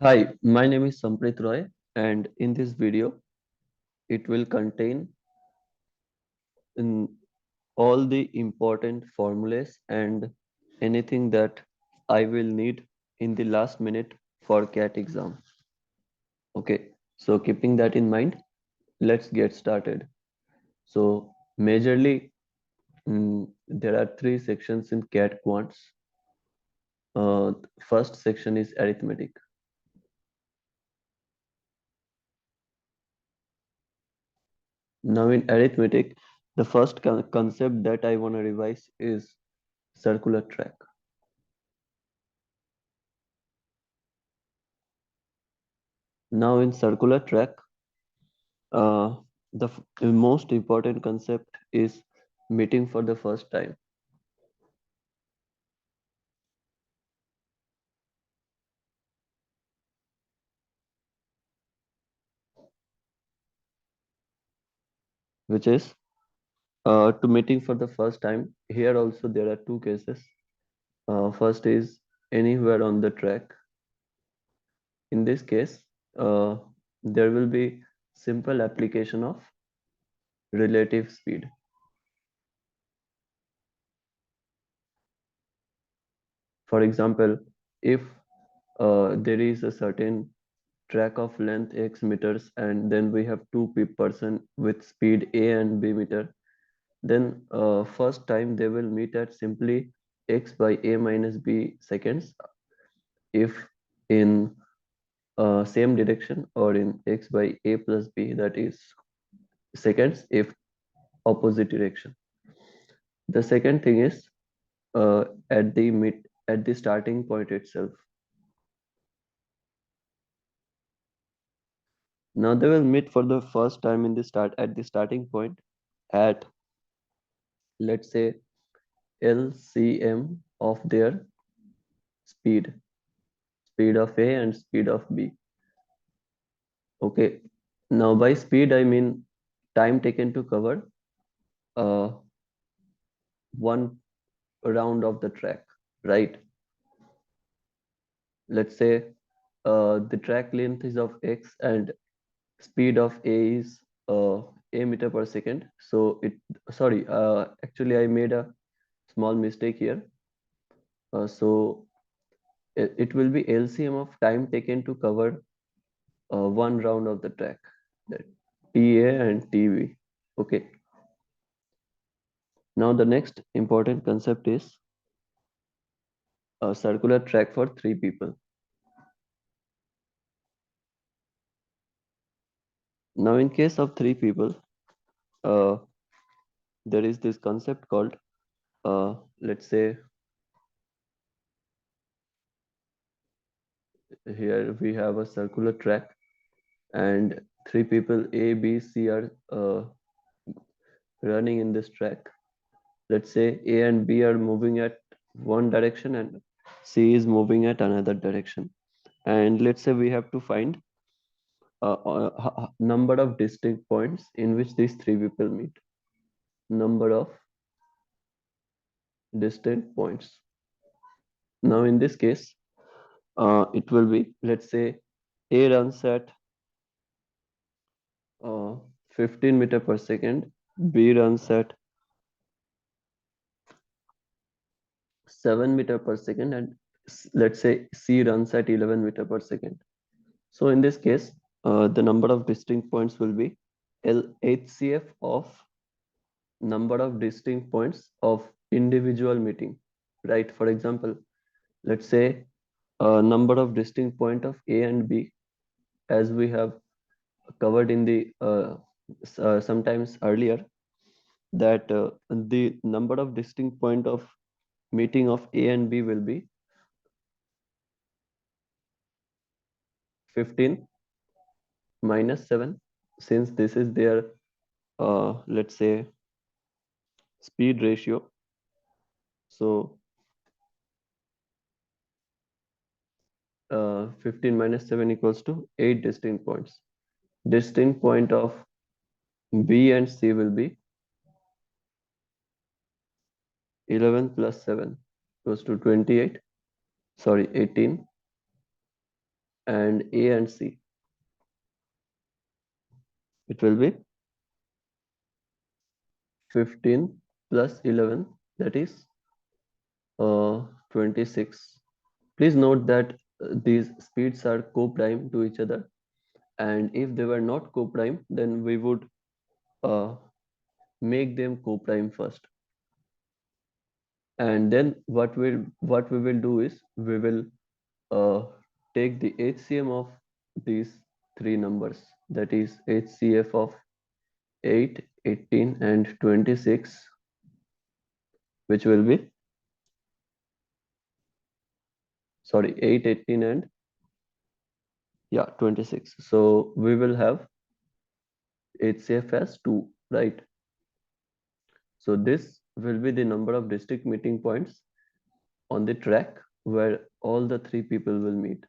Hi, my name is Samprit Roy, and in this video, it will contain all the important formulas and anything that I will need in the last minute for CAT exam. Okay, so keeping that in mind, let's get started. So, majorly, there are three sections in CAT quants. First section is arithmetic. Now, in arithmetic, the first concept that I want to revise is circular track. Now, in circular track, uh, the most important concept is meeting for the first time, which is to meeting for the first time. Here also there are two cases. First is anywhere on the track. In this case, uh, there will be simple application of relative speed. For example, if there is a certain track of length x meters and then we have two person with speed a and b meter, then first time they will meet at simply x by a minus b seconds if in same direction, or in x by a plus b, that is seconds if opposite direction. The second thing is at the starting point itself. Now they will meet for the first time in the start at the starting point at, let's say, LCM of their speed, speed of A and speed of B. Okay. Now by speed I mean time taken to cover uh, one round of the track, right? Let's say the track length is of x and speed of A is a meter per second. So sorry, actually I made a small mistake here. So it will be LCM of time taken to cover one round of the track, that TA and TV. Okay. Now the next important concept is a circular track for three people. Now in case of three people, uh, there is this concept called, let's say, here we have a circular track and three people A, B, C are running in this track. Let's say A and B are moving at one direction and C is moving at another direction. And let's say we have to find number of distinct points in which these three people meet. Number of distinct points. Now in this case, it will be, let's say, A runs at uh, 15 meter per second, B runs at 7 meter per second, and let's say C runs at 11 meter per second. So in this case, the number of distinct points will be LHCF of number of distinct points of individual meeting, right? For example, let's say number of distinct point of A and B, as we have covered in the sometimes earlier, that the number of distinct point of meeting of A and B will be 15 minus 7, since this is their let's say speed ratio. So 15 minus 7 equals to 8 distinct points. Distinct point of B and C will be 11 plus 7 equals to 28, sorry, 18. and A and C. It will be 15 plus 11, that is 26. Please note that these speeds are co-prime to each other, and if they were not co-prime, then we would uh, make them co-prime first. And then what we will do is we will uh, take the HCM of these three numbers, that is HCF of 8, 18 and 26, which will be, sorry, 8, 18 and, yeah, 26. So we will have HCF as 2, right? So this will be the number of district meeting points on the track where all the three people will meet.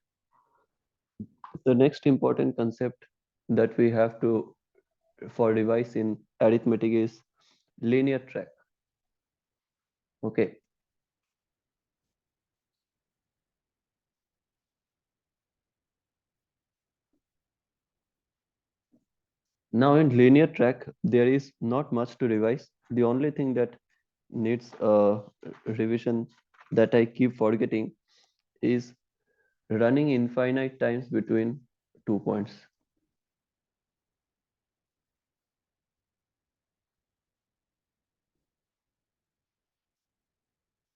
The next important concept that we have to for device in arithmetic is linear track. Okay. Now in linear track, there is not much to revise. The only thing that needs revision that I keep forgetting is running infinite times between 2 points.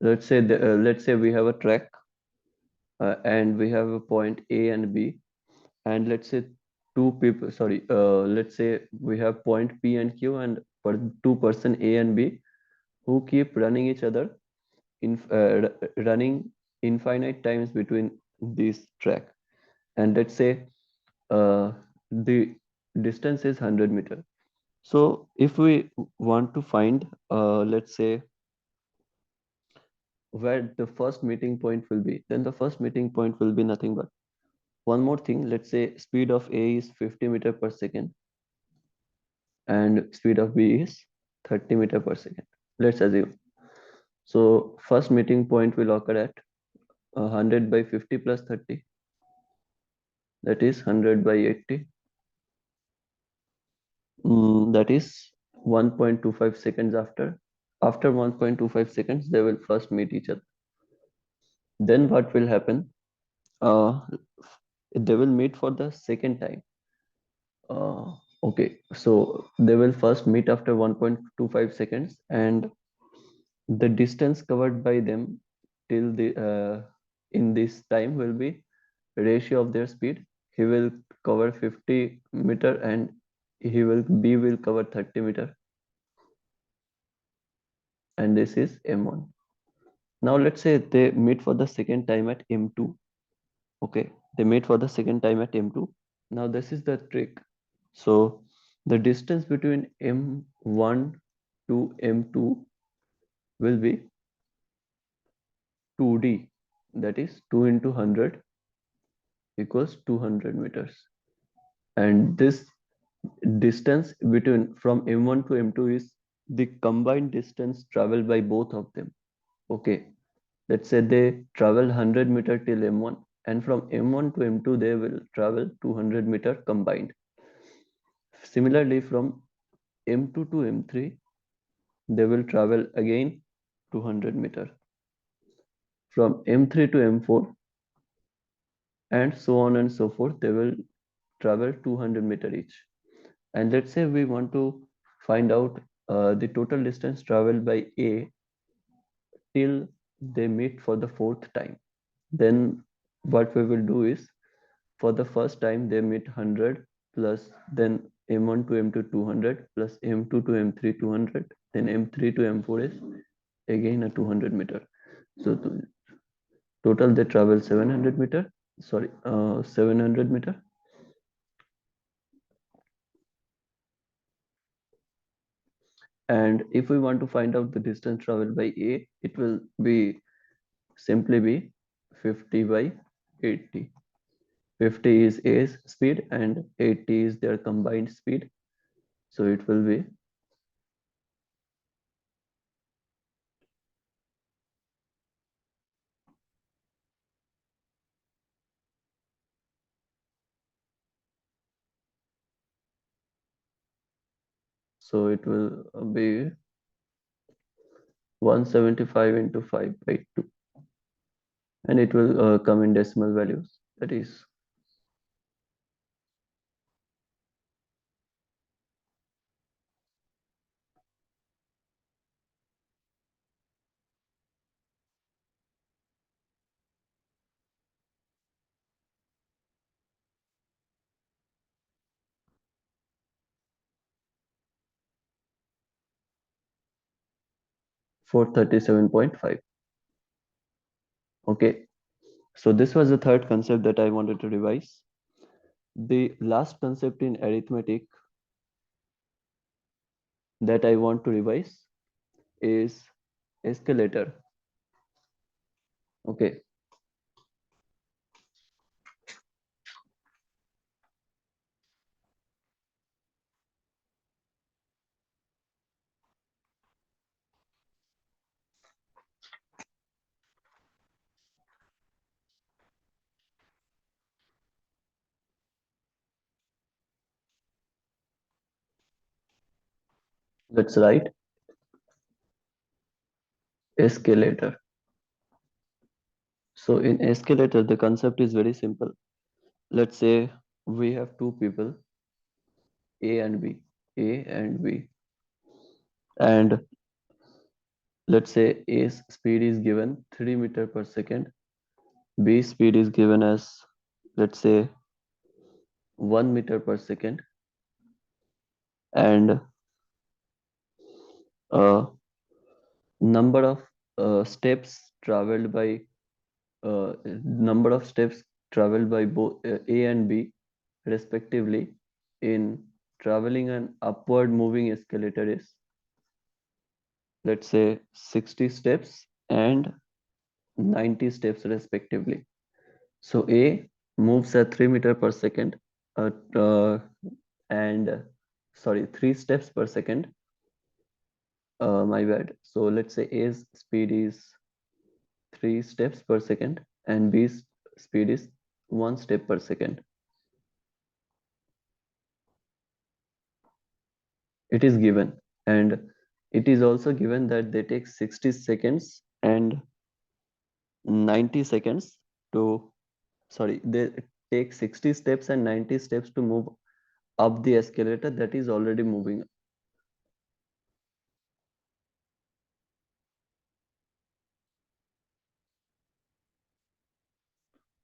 Let's say we have a track and we have a point A and B, and let's say let's say we have point P and Q, and per two person A and B who keep running each other in running infinite times between this track, and let's say the distance is 100 meter. So if we want to find let's say where the first meeting point will be, then the first meeting point will be nothing but one more thing. Let's say speed of A is 50 meter per second and speed of B is 30 meter per second. Let's assume. So first meeting point will occur at 100 by 50 plus 30, that is 100 by 80. That is 1.25 seconds after. After 1.25 seconds, they will first meet each other. Then what will happen? Uh, they will meet for the second time. Okay, so they will first meet after 1.25 seconds, and the distance covered by them till the in this time will be ratio of their speed. He will cover 50 meter and B will cover 30 meter, and this is M1. Now let's say they meet for the second time at M2. Okay, they meet for the second time at M2. Now this is the trick. So the distance between M1 to M2 will be 2D, that is 2 into 100 equals 200 meters. And this distance between from M1 to M2 is the combined distance traveled by both of them. Okay, let's say they travel 100 meter till M1, and from M1 to M2 they will travel 200 meter combined. Similarly, from M2 to M3 they will travel again 200 meter. From M3 to M4 and so on and so forth, they will travel 200 meter each. And let's say we want to find out the total distance traveled by A till they meet for the fourth time. Then what we will do is, for the first time they meet 100 plus then M1 to M2 200 plus M2 to M3 200, then M3 to M4 is again a 200 meter. So total they travel 700 meter, 700 meter. And if we want to find out the distance traveled by A, it will be simply be 50 by 80. 50 is A's speed and 80 is their combined speed. So it will be So it will be 175 into 5 by 2, and it will come in decimal values. That is 437.5. Okay, so this was the third concept that I wanted to revise. The last concept in arithmetic that I want to revise is escalator. Okay, that's right. Escalator. So in escalator, the concept is very simple. Let's say we have two people, A and B, A and B, and let's say A's speed is given 3 meter per second, B's speed is given as, let's say, 1 meter per second, and uh, number of steps traveled by number of steps traveled by both A and B respectively in traveling an upward moving escalator is, let's say, 60 steps and 90 steps respectively. So A moves at 3 meter per second, uh, uh, and sorry, 3 steps per second. My bad. So let's say A's speed is 3 steps per second and B's speed is 1 step per second. It is given, and it is also given that they take 60 seconds and 90 seconds to, sorry, they take 60 steps and 90 steps to move up the escalator that is already moving.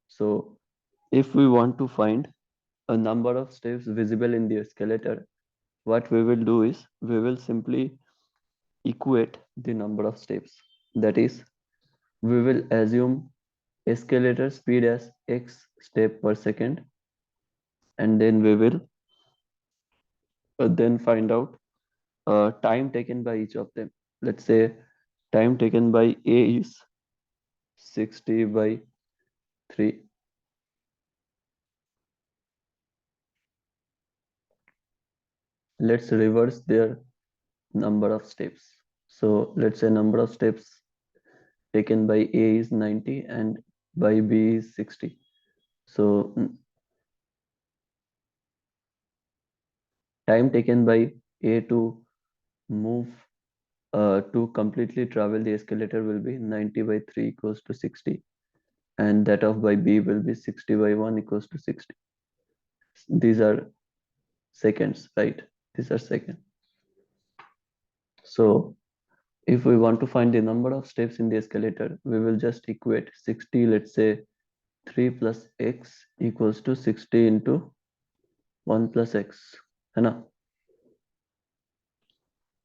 So if we want to find a number of steps visible in the escalator, what we will do is we will simply equate the number of steps. That is, we will assume escalator speed as x step per second, and then we will then find out time taken by each of them. Let's say time taken by A is 60 by 3. Let's reverse their number of steps. So let's say number of steps taken by A is 90 and by B is 60. So time taken by A to move to completely travel the escalator will be 90 by 3 equals to 60, and that of by B will be 60 by 1 equals to 60. These are seconds, right? These are seconds. So if we want to find the number of steps in the escalator, we will just equate 60, let's say 3 plus x equals to 60 into 1 plus x, है ना?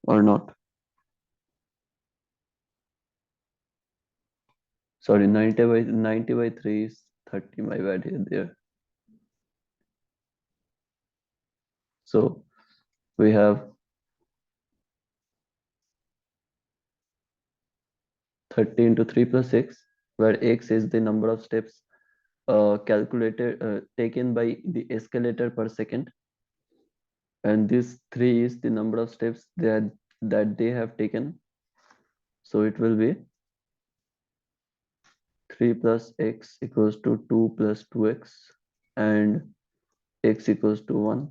Or not? Sorry, 90 by 3 is 30, my bad here there. So we have 30 into 3 plus x, where x is the number of steps calculated taken by the escalator per second, and this 3 is the number of steps that they have taken. So it will be 3 plus x equals to 2 plus 2x, and x equals to 1.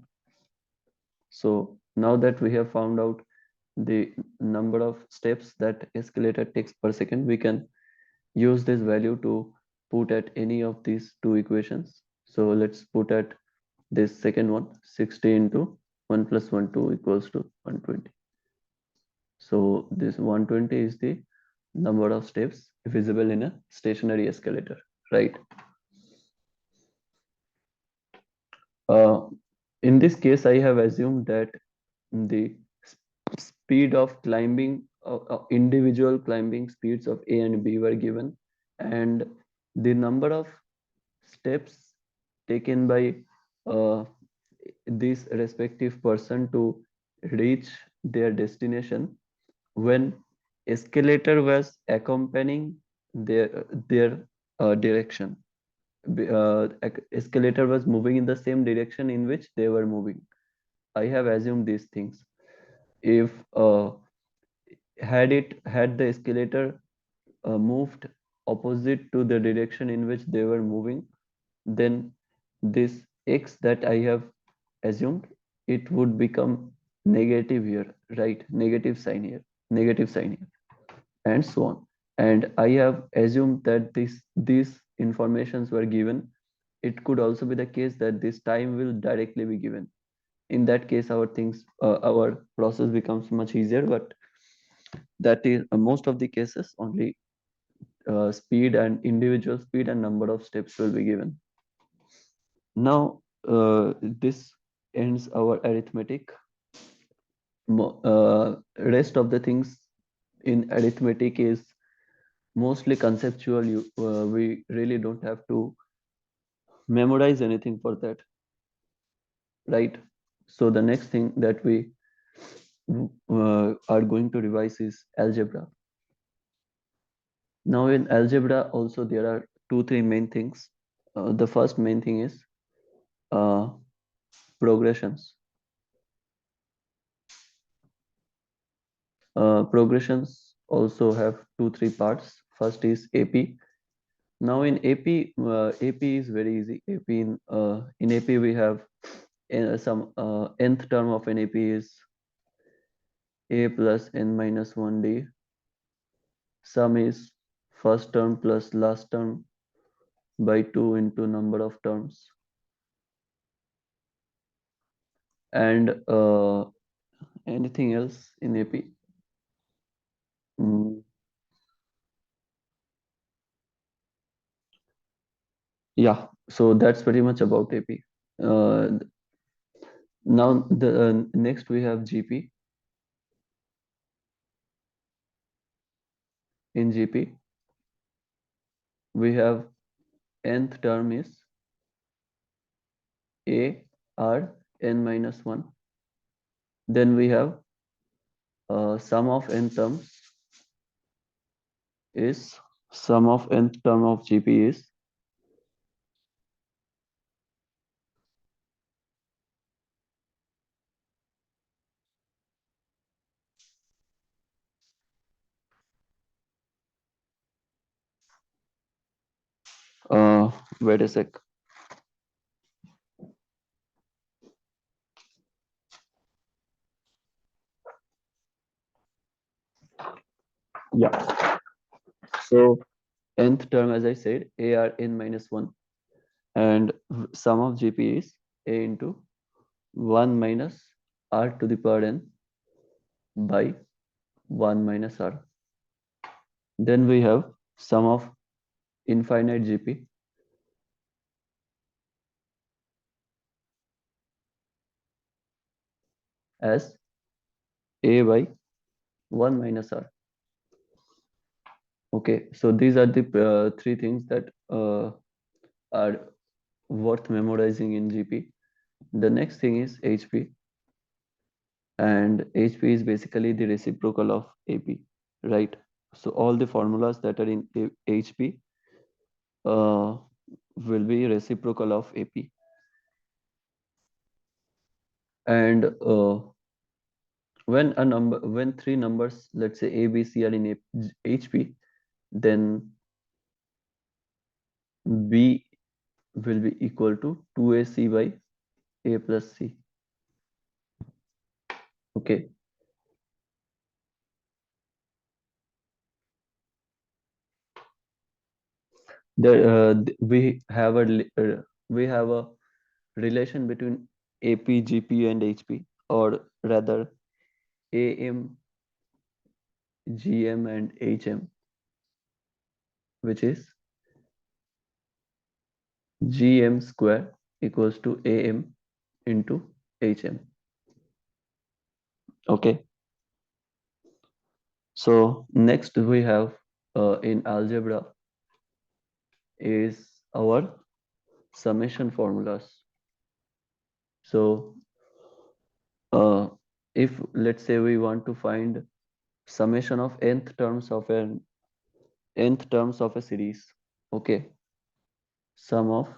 So Now that we have found out the number of steps that escalator takes per second, we can use this value to put at any of these two equations. So let's put at this second one, 60 into 1 plus 1 2 equals to 120. So this 120 is the number of steps visible in a stationary escalator, right? Uh, in this case, I have assumed that the speed of climbing, individual climbing speeds of A and B were given, and the number of steps taken by uh, this respective person to reach their destination when escalator was accompanying their direction. Escalator was moving in the same direction in which they were moving. I have assumed these things. If had the escalator moved opposite to the direction in which they were moving, then this x that I have assumed, it would become negative here, right? Negative sign here, and so on. And I have assumed that these informations were given. It could also be the case that this time will directly be given. In that case, our process becomes much easier. But that is most of the cases only speed and individual speed and number of steps will be given. Now, this ends our arithmetic. Rest of the things in arithmetic is mostly conceptual. We really don't have to memorize anything for that, right? So the next thing that we are going to revise is algebra. Now in algebra also there are two, three main things. The first main thing is uh, progressions. Progressions also have two, three parts. First is AP. Now in AP, AP is very easy. In AP we have some nth term of an AP is a plus n minus 1d. Sum is first term plus last term by 2 into number of terms. And anything else in AP? Mm, yeah, so that's pretty much about AP. Uh, Now the next we have GP. In GP, we have nth term is A R n minus 1. Then we have sum of n terms is sum of nth term of GP is uh, wait a sec. Yeah. So nth term, as I said, A R n minus 1, and sum of GP is A into 1 minus R to the power n by 1 minus R. Then we have sum of infinite GP as A by 1 minus R. Okay, so these are the three things that are worth memorizing in GP. The next thing is HP, and HP is basically the reciprocal of AP, right? So all the formulas that are in HP will be reciprocal of AP. And when three numbers, let's say A, B, C are in HP, then B will be equal to 2AC by A plus C. Okay. We have a relation between AP, GP, and HP, or rather AM, GM, and HM, which is GM square equals to AM into HM. Okay. So next we have in algebra is our summation formulas. So uh, if let's say we want to find summation of nth terms of a series, okay, sum of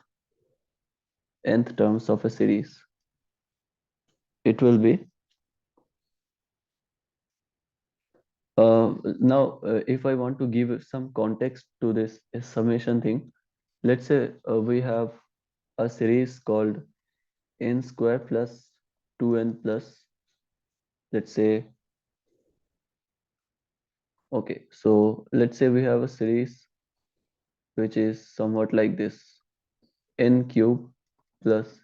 nth terms of a series, it will be if I want to give some context to this summation thing, let's say we have a series called n square plus 2n plus, let's say, okay, so let's say we have a series which is somewhat like this: n cube plus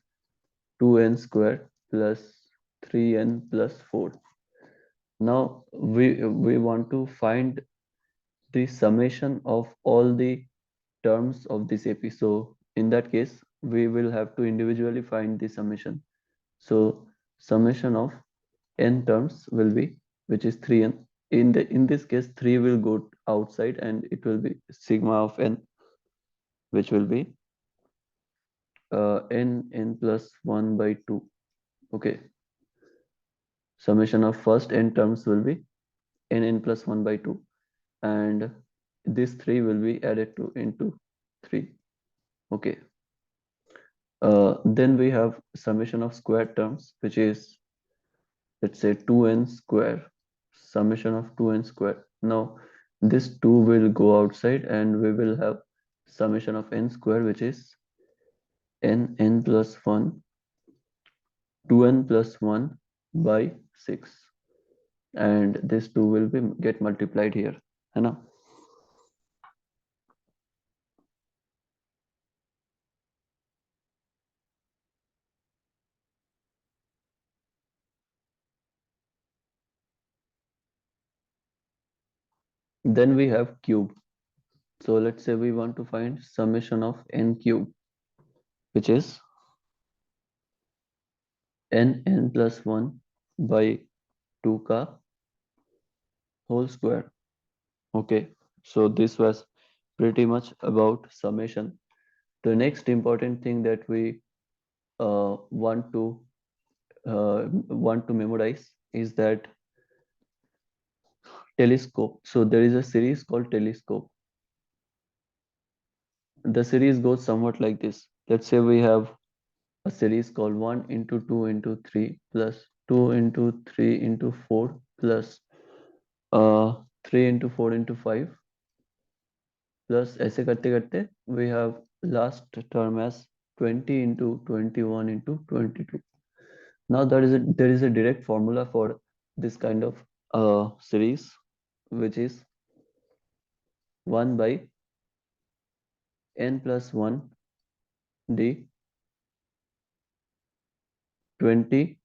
2n square plus 3n plus 4. Now we want to find the summation of all the terms of this AP. So in that case, we will have to individually find the summation. So summation of n terms will be, which is 3n. In this case, 3 will go outside and it will be sigma of n, which will be n plus 1 by 2. Okay. Summation of first n terms will be n plus 1 by 2, and this 3 will be added to into 3. Okay. Then we have summation of square terms, which is, let's say, 2n square, summation of 2n square. Now this 2 will go outside and we will have summation of n square, which is n plus 1, 2n plus 1 by 6, and this 2 will be get multiplied here, है ना? Then we have cube. So let's say we want to find summation of n cube, which is n plus 1 by 2 ka whole square. Okay, so this was pretty much about summation. The next important thing that we uh, want to want to memorize is that telescope. So there is a series called telescope. The series goes somewhat like this. Let's say we have a series called 1 into 2 into 3 plus 2 into 3 into 4 plus 3 into 4 into 5 plus ऐसे करते करते we have last term as 20 into 21 into 22. Now there is a direct formula for this kind of series, which is 1 by n plus 1 d 20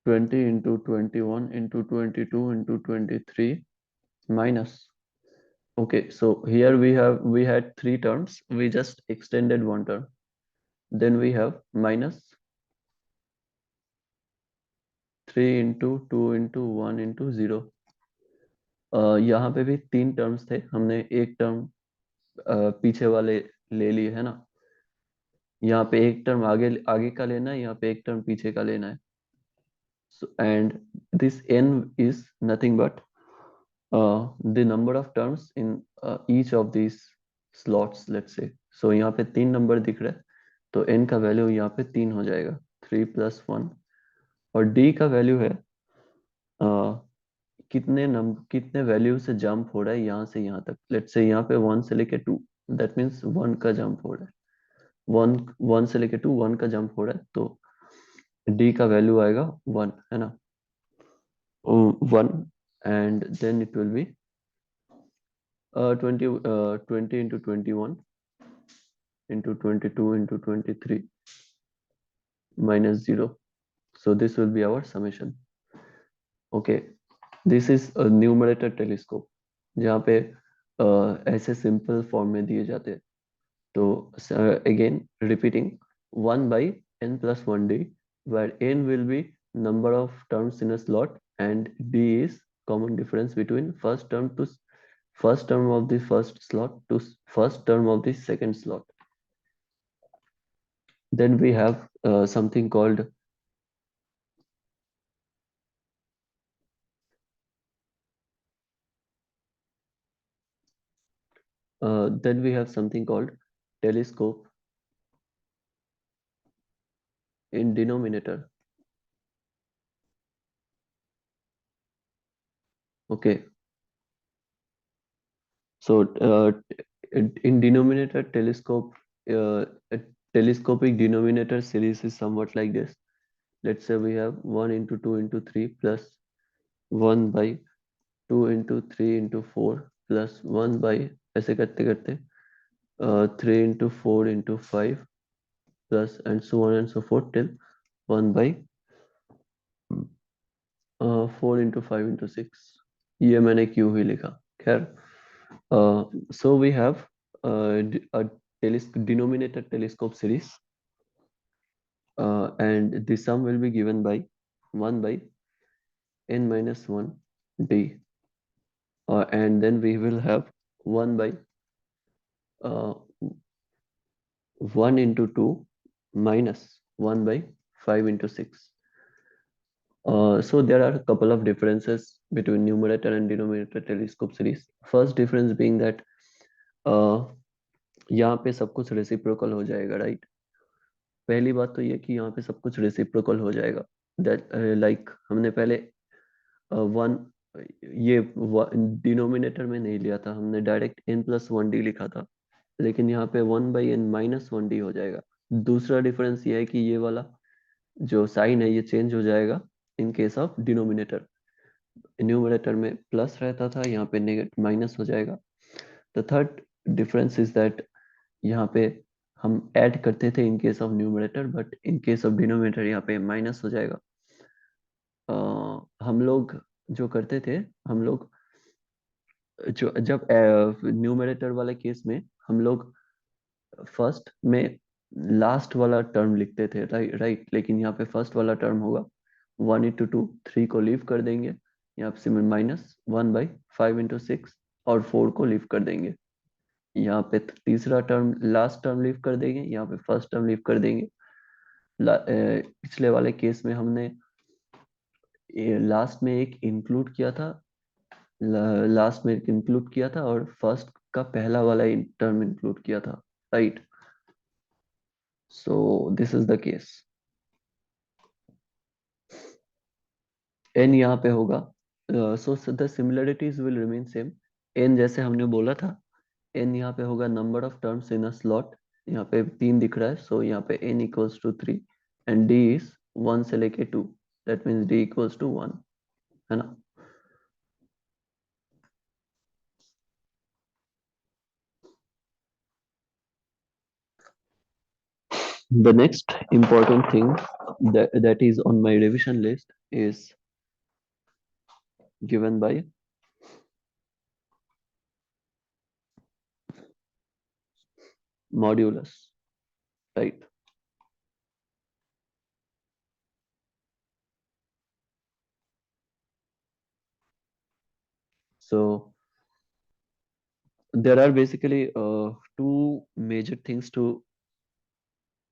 20 into 21 into 22 into 23 minus. Okay, so here we had three terms. We just extended one term. Then we have minus 3 into 2 into 1 into 0. यहाँ पे भी तीन terms थे, हमने एक term पीछे वाले ले लिए है ना. यहाँ पे एक टर्म आगे आगे का लेना है, यहाँ पे एक टर्म पीछे का लेना है. So, and this n is nothing but the number of terms in each of these slots, let's say. So यहाँ पे तीन नंबर दिख रहा है, तो n का वैल्यू यहाँ पे 3 हो जाएगा, 3 + 1. और d का वैल्यू है कितने वैल्यू से जंप हो रहा है यहाँ से यहाँ तक. लेट्स से यहाँ पे 1 से लेके 2, दैट मीन्स 1 का जंप हो रहा है, 1 से लेके टू 1 का जंप हो रहा है, तो d का वैल्यू आएगा 1, है ना, 1, and then it will be 20 into 21 into 22 into 23 minus 0. So this will be our summation. Okay, this is a numerator telescope जहाँ पे ऐसे simple form में दिए जाते हैं. तो again repeating 1 by n plus 1d, where n will be number of terms in a slot and d is common difference between first term to first term of the first slot to first term of the second slot. Then we have something called telescope in denominator. Okay, so in denominator telescope, a telescopic denominator series is somewhat like this. Let's say we have 1 into 2 into 3 plus 1 by 2 into 3 into 4 plus 1 by ऐसे करते करते 3 into 4 into 5 plus and so on and so forth till 1 by 4 into 5 into 6. ये मैंने क्यों ही लिखा, खैर. So we have a denominator telescope series, and the sum will be given by 1 by n minus 1 d, and then we will have 1 by 1 into 2 minus 1 by 5 into 6. So there are a couple of differences between numerator and denominator telescope series. First difference being that यहाँ पे सब कुछ reciprocal हो जाएगा, right. पहली बात तो ये कि यहाँ पे सब कुछ रेसिप्रोकल हो जाएगा. दैट लाइक हमने पहले वन ये डिनोमिनेटर में नहीं लिया था, हमने डायरेक्ट n प्लस 1d लिखा था, लेकिन यहाँ पे 1 बाई n माइनस 1d हो जाएगा. दूसरा डिफरेंस ये है कि ये वाला जो साइन है ये चेंज हो जाएगा in case of denominator. Numerator में प्लस रहता था, यहाँ पे नेगेटिव माइनस हो जाएगा. The third difference is that यहाँ पे हम ऐड करते थे in case of numerator, but in case of denominator यहाँ पे माइनस हो जाएगा. हम लोग जो करते थे, हम लोग जो जब न्यूमरेटर वाले केस में हम लोग फर्स्ट में लास्ट वाला टर्म लिखते थे, राइट. लेकिन यहाँ पे फर्स्ट वाला टर्म होगा 1 इंटू 2, 3 को लीव कर देंगे, यहाँ पे माइनस 1 बाई 5 इंटू 6 और 4 को लीव कर देंगे. यहाँ पे तीसरा टर्म लास्ट टर्म लीव कर देंगे, यहाँ पे फर्स्ट टर्म लीव कर देंगे. पिछले वाले केस में हमने लास्ट में एक इंक्लूड किया था, लास्ट में इंक्लूड किया था और फर्स्ट का पहला वाला टर्म इंक्लूड किया था, right. So this is the case. n यहाँ पे होगा, so the similarities will remain same. n जैसे हमने बोला था, n यहाँ पे होगा number of terms in a slot. यहाँ पे 3 दिख रहा है, सो यहाँ पे n equals to 3 and d is 1 से लेके 2, that means d equals to 1, है ना. The next important thing that is on my revision list is given by modulus, right. So there are basically two major things to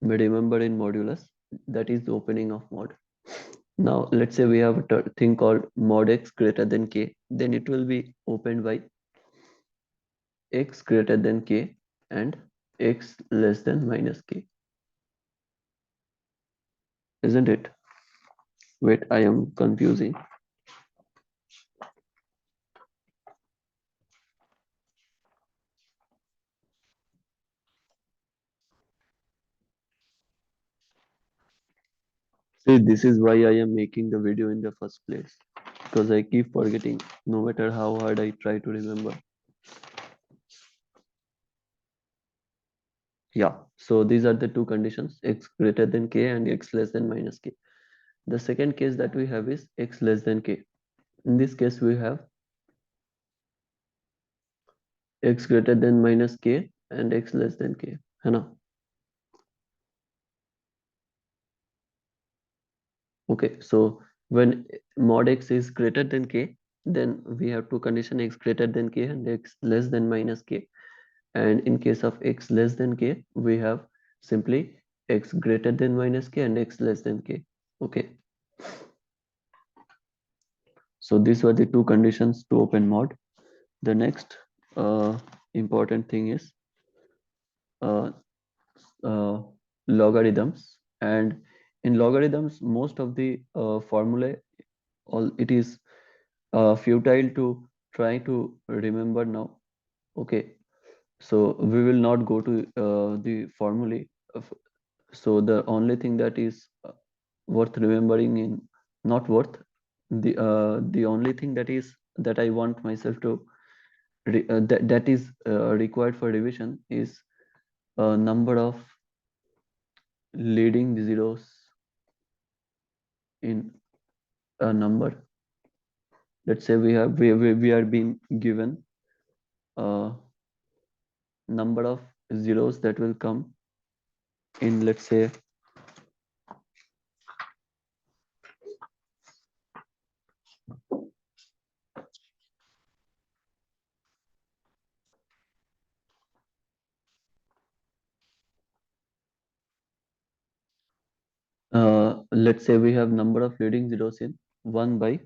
remember in modulus, that is the opening of mod. Now let's say we have a thing called mod x greater than k, then it will be opened by x greater than k and x less than minus k, isn't it? Wait, I am confusing. See, this is why I am making the video in the first place, because I keep forgetting no matter how hard I try to remember. Yeah, so these are the two conditions, x greater than k and x less than minus k. The second case that we have is x less than k. In this case, we have x greater than minus k and x less than k. है ना? Okay, so when mod x is greater than k, then we have two condition x greater than k and x less than minus k. And in case of x less than k, we have simply x greater than minus k and x less than k. Okay, so these were the two conditions to open mod. The next important thing is uh, uh, logarithms, and in logarithms most of the formulae, all it is futile to try to remember now. Okay, so we will not go to the formulae of, so the only thing that is worth remembering in, not worth, the only thing that is that I want myself to that is required for revision is number of leading zeros in a number. Let's say we are being given a number of zeros that will come in, let's say let's say we have number of leading zeros in 1 by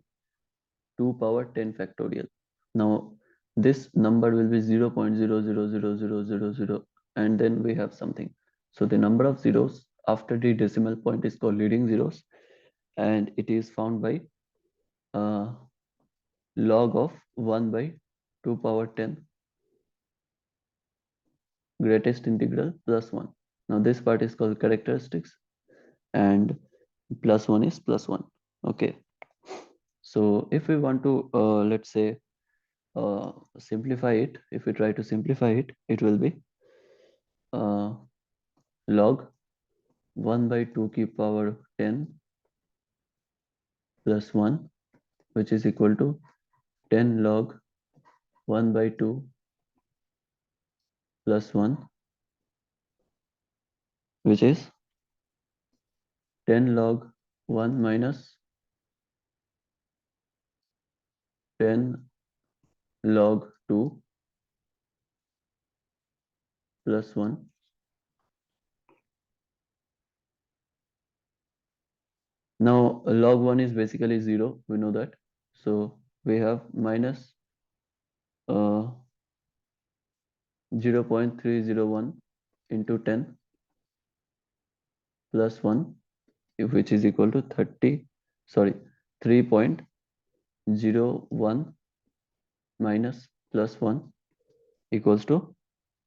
2 power 10 factorial. Now this number will be 0.000000, and then we have something. So the number of zeros after the decimal point is called leading zeros, and it is found by uh, log of 1 by 2 power 10 greatest integral plus 1. Now this part is called characteristics, and plus 1 is plus 1. Okay, so if we want to let's say simplify it, if we try to simplify it, it will be uh, log 1 by 2 की power 10 plus 1, which is equal to 10 log 1 by 2 plus 1, which is 10 log 1 minus 10 log 2 plus 1. Now log 1 is basically 0, we know that. So we have minus 0.301 into 10 plus 1, which is equal to 30, sorry, 3.01 minus plus 1 equals to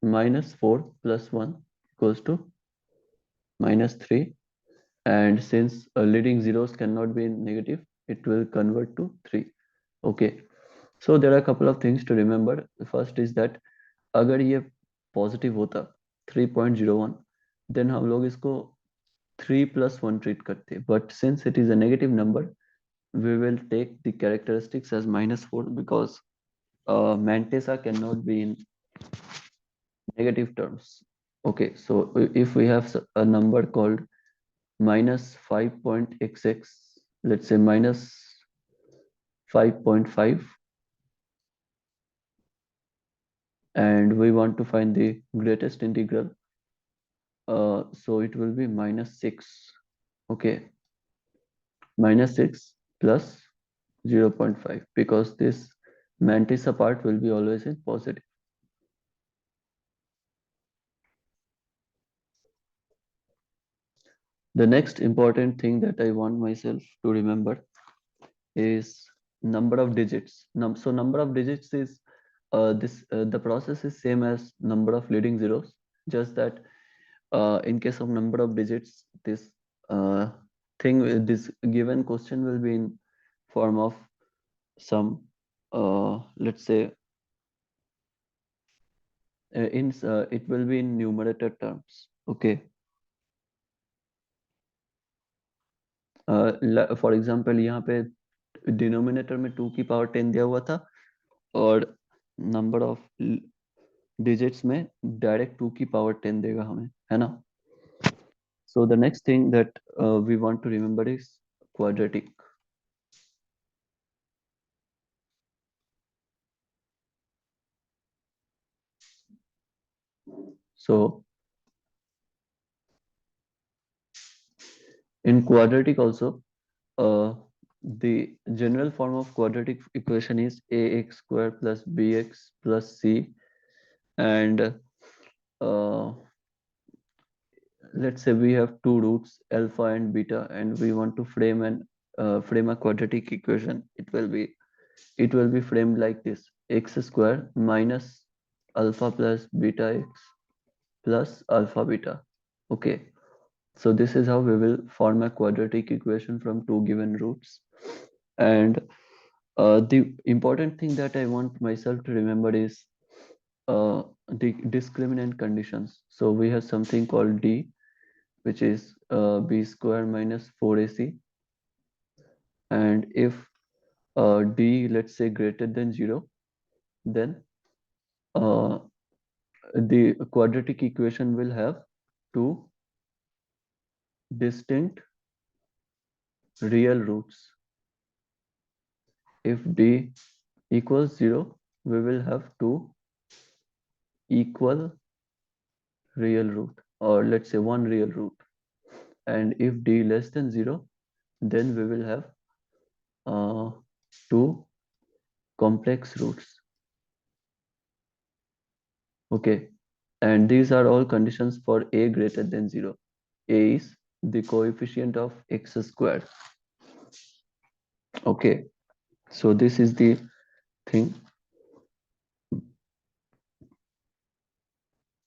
minus 4 plus 1 equals to minus 3. And since leading zeros cannot be negative, it will convert to 3. Okay, so there are a couple of things to remember. The first is that अगर ये positive होता 3.01, then हम लोग इसको 3 plus 1 treat करते, but since it is a negative number, we will take the characteristics as minus 4, because mantissa cannot be in negative terms. Okay, so if we have a number called minus 5.xx, let's say minus 5.5, and we want to find the greatest integral, so it will be minus 6. Okay, minus 6 plus 0.5, because this mantissa part will be always in positive. The next important thing that I want myself to remember is number of digits. So number of digits is the process is same as number of leading zeros, just that in case of number of digits, this thing, this given question will be in form of some, let's say, it will be in numerator terms. Okay. For example, यहाँ पे denominator में 2 की power 10 दिया हुआ था, और number of digits में direct 2 की पावर 10 देगा हमें, है ना. So the next thing that we want to remember is quadratic. So in quadratic also, the general form of quadratic equation is ax square plus bx plus c, and uh, let's say we have two roots alpha and beta, and we want to frame a quadratic equation. It will be framed like this: x square minus alpha plus beta x plus alpha beta. Okay, so this is how we will form a quadratic equation from two given roots. And the important thing that I want myself to remember is the discriminant conditions. So we have something called d, which is b square minus 4ac, and if d, let's say, greater than 0, then uh, the quadratic equation will have two distinct real roots. If d equals 0, we will have two equal real root, or let's say one real root. And if d less than 0, then we will have two complex roots. Okay, and these are all conditions for a greater than 0. A is the coefficient of x squared. Okay, so this is the thing.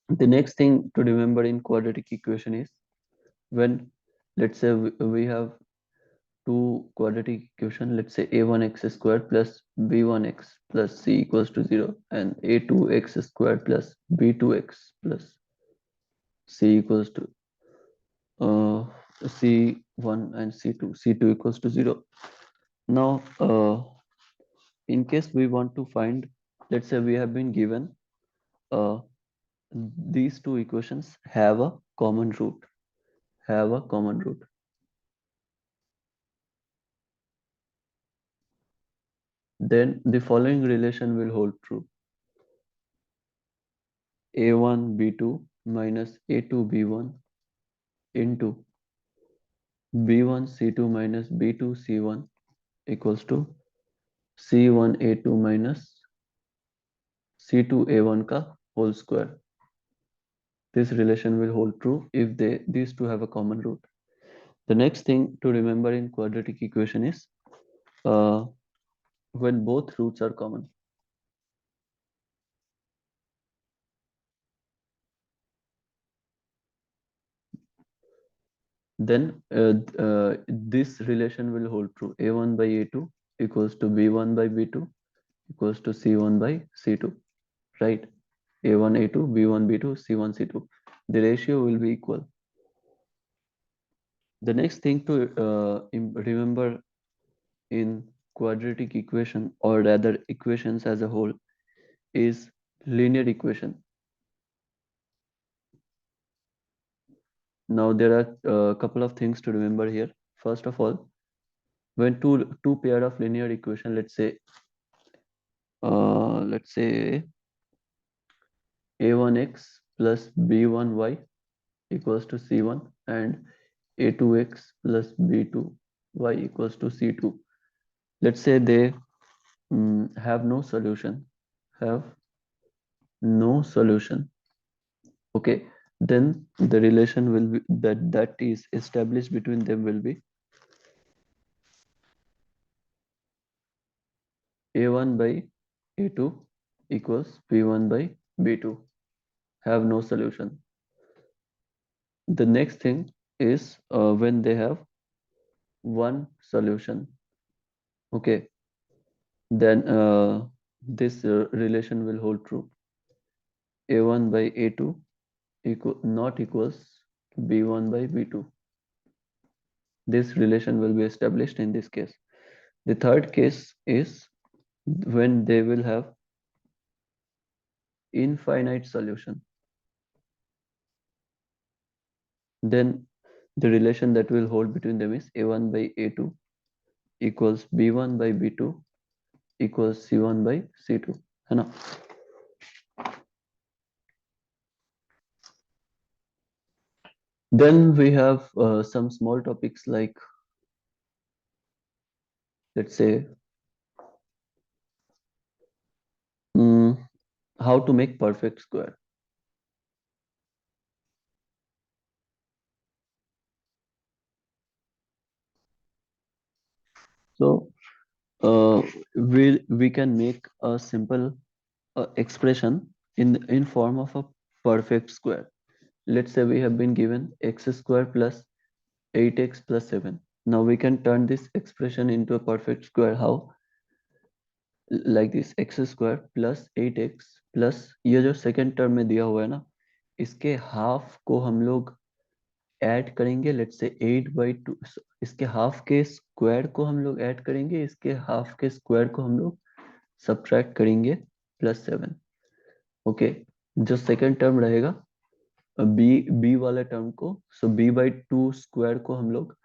The next thing to remember in quadratic equation is when, let's say, we have two quadratic equation, let's say a1x squared plus b1x plus c equals to 0, and a2x squared plus b2x plus c equals to c1 and c2 equals to 0. Now in case we want to find, let's say we have been given uh, these two equations have a common root, then the following relation will hold true: a1 b2 minus a2 b1 into b1 c2 minus b2 c1 equals to c1 a2 minus c2 a1 का whole square. This relation will hold true if these two have a common root. The next thing to remember in quadratic equation is when both roots are common. Then this relation will hold true: a1 by a2 equals to b1 by b2 equals to c1 by c2, right? a1 a2 b1 b2 c1 c2, the ratio will be equal. The next thing to remember in quadratic equation, or rather equations as a whole, is linear equation. Now there are a couple of things to remember here. First of all, when two pair of linear equation, let's say a1x plus b1y equals to c1, and a2x plus b2y equals to c2. Let's say they have no solution, have no solution. Okay, then the relation will be that is established between them will be a1 by a2 equals b1 by b2, have no solution. The next thing is when they have one solution. Okay, then this relation will hold true. A1 by A2 not equals B1 by B2. This relation will be established in this case. The third case is when they will have infinite solution. Then the relation that will hold between them is A1 by A2 equals B1 by B2 equals C1 by C2. है ना? Then we have some small topics like, let's say, mm, how to make perfect square. So we can make a simple expression in form of a perfect square. Let's say we have been given x square plus 8x plus 7. Now we can turn this expression into a perfect square. How? Like this, x square plus 8x plus ये जो second term में दिया हुआ है ना, इसके half को हम लोग ऐड करेंगे. Let's say 8/2. इसके हाफ के स्क्वायर को हम लोग ऐड करेंगे, इसके हाफ के स्क्वायर को हम लोग सब्ट्रैक्ट करेंगे प्लस 7. ओके, जो सेकेंड टर्म रहेगा बी वाले टर्म को, सो b/2 स्क्वायर को हम लोग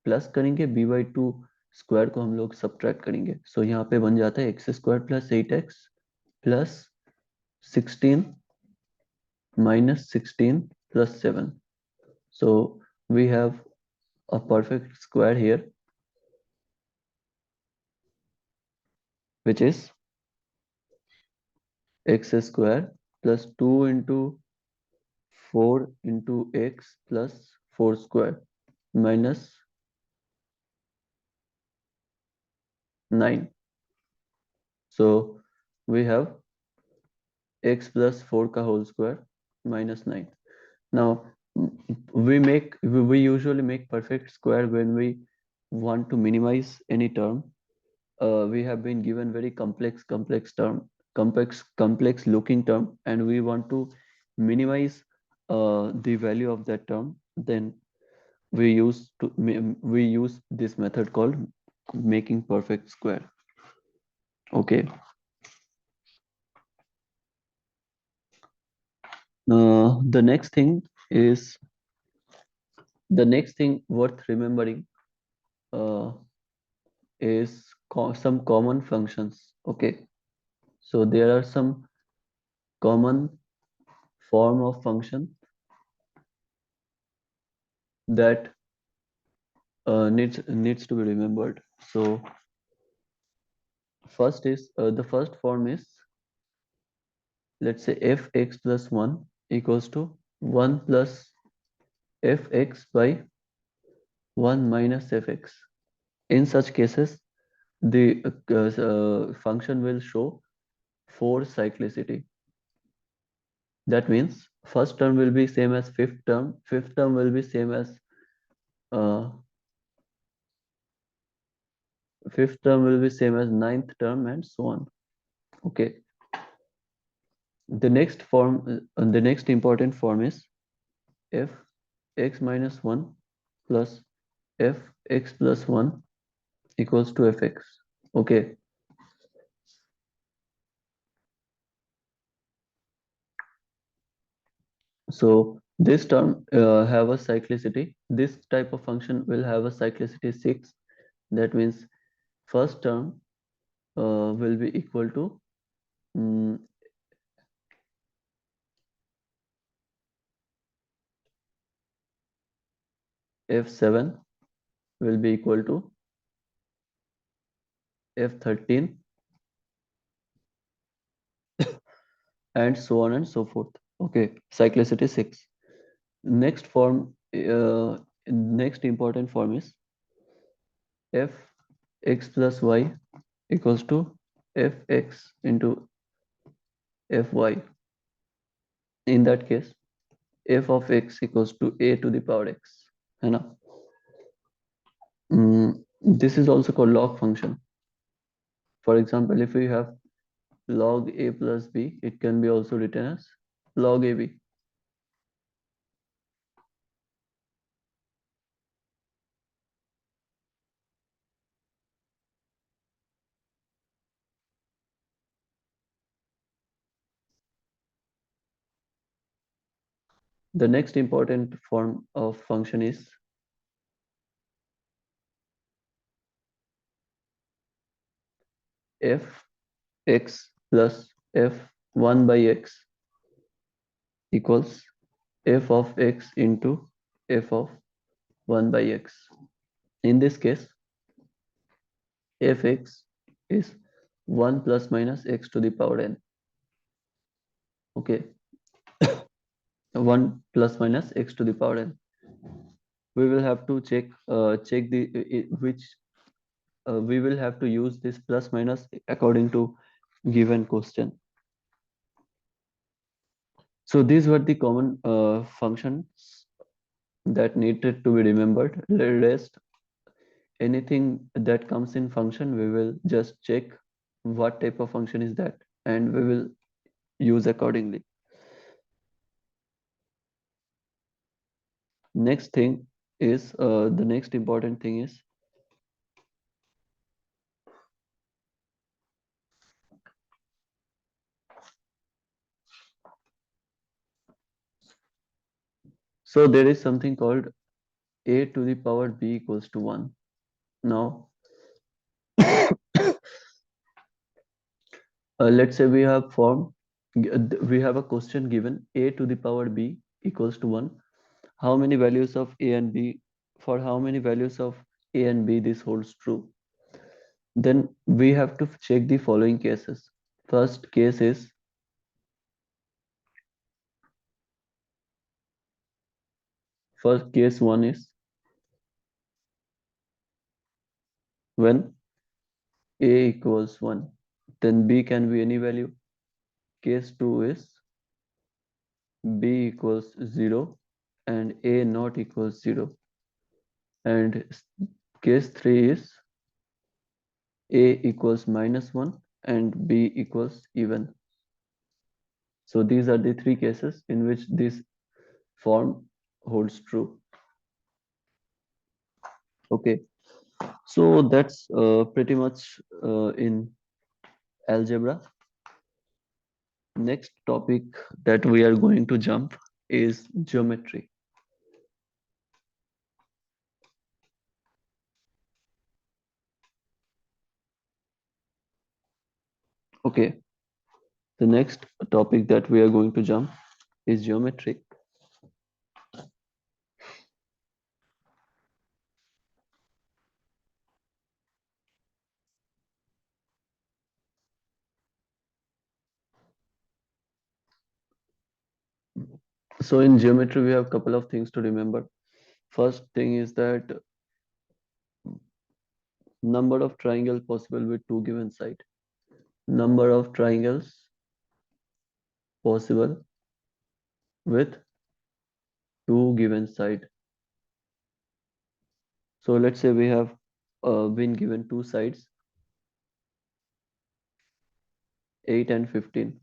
प्लस करेंगे, b/2 स्क्वायर को हम लोग सब्ट्रैक्ट करेंगे. सो यहाँ पे बन जाता है x square plus 8x plus 16 minus 16 plus 7. So we have a perfect square here, which is x square plus 2 into 4 into x plus 4 square minus 9. So we have x plus 4 ka whole square minus 9. Now we usually make perfect square when we want to minimize any term. We have been given very complex looking term, and we want to minimize the value of that term. Then we use this method called making perfect square. Okay. The next thing is the next thing worth remembering is some common functions. Okay, so there are some common form of function that needs to be remembered. So first is the first form is, let's say, fx plus 1 equals to 1 plus fx by 1 minus fx. In such cases, the function will show 4 cyclicity. That means first term will be same as fifth term will be same as uh, fifth term will be same as ninth term, and so on. Okay. The next important form is f x minus 1 plus f x plus 1 equals to fx. Okay. So this term have a cyclicity. This type of function will have a cyclicity 6. That means first term will be equal to f7 will be equal to f13 and so on and so forth. Okay, cyclicity 6. Next form, next important form is f x plus y equals to fx into fy. In that case, f of x equals to a to the power x, है ना? This is also called log function. For example, if we have log a plus b, it can be also written as log ab. The next important form of function is f x plus f 1 by x equals f of x into f of 1 by x. In this case, fx is 1 plus minus x to the power n. Okay, 1 plus minus x to the power n. We will have to check the which we will have to use this plus minus according to given question. So these were the common functions that needed to be remembered. The rest, anything that comes in function, we will just check what type of function is that, and we will use accordingly. Next thing is the next important thing is so there is something called a to the power b equals to 1. Now let's say we have a question given a to the power b equals to 1. How many values of a and b, for how many values of a and b this holds true? Then we have to check the following cases. First case is first case one is when a equals 1, then b can be any value. Case 2 is b equals 0 and a not equals 0. And case 3 is a equals minus 1 and b equals even. So these are the three cases in which this form holds true. Okay, so that's pretty much in algebra. Next topic that we are going to jump is geometry. Okay, the next topic that we are going to jump is geometry. So in geometry, we have a couple of things to remember. First thing is that number of triangle possible with two given side. Number of triangles possible with two given side. So let's say we have been given two sides, 8 and 15.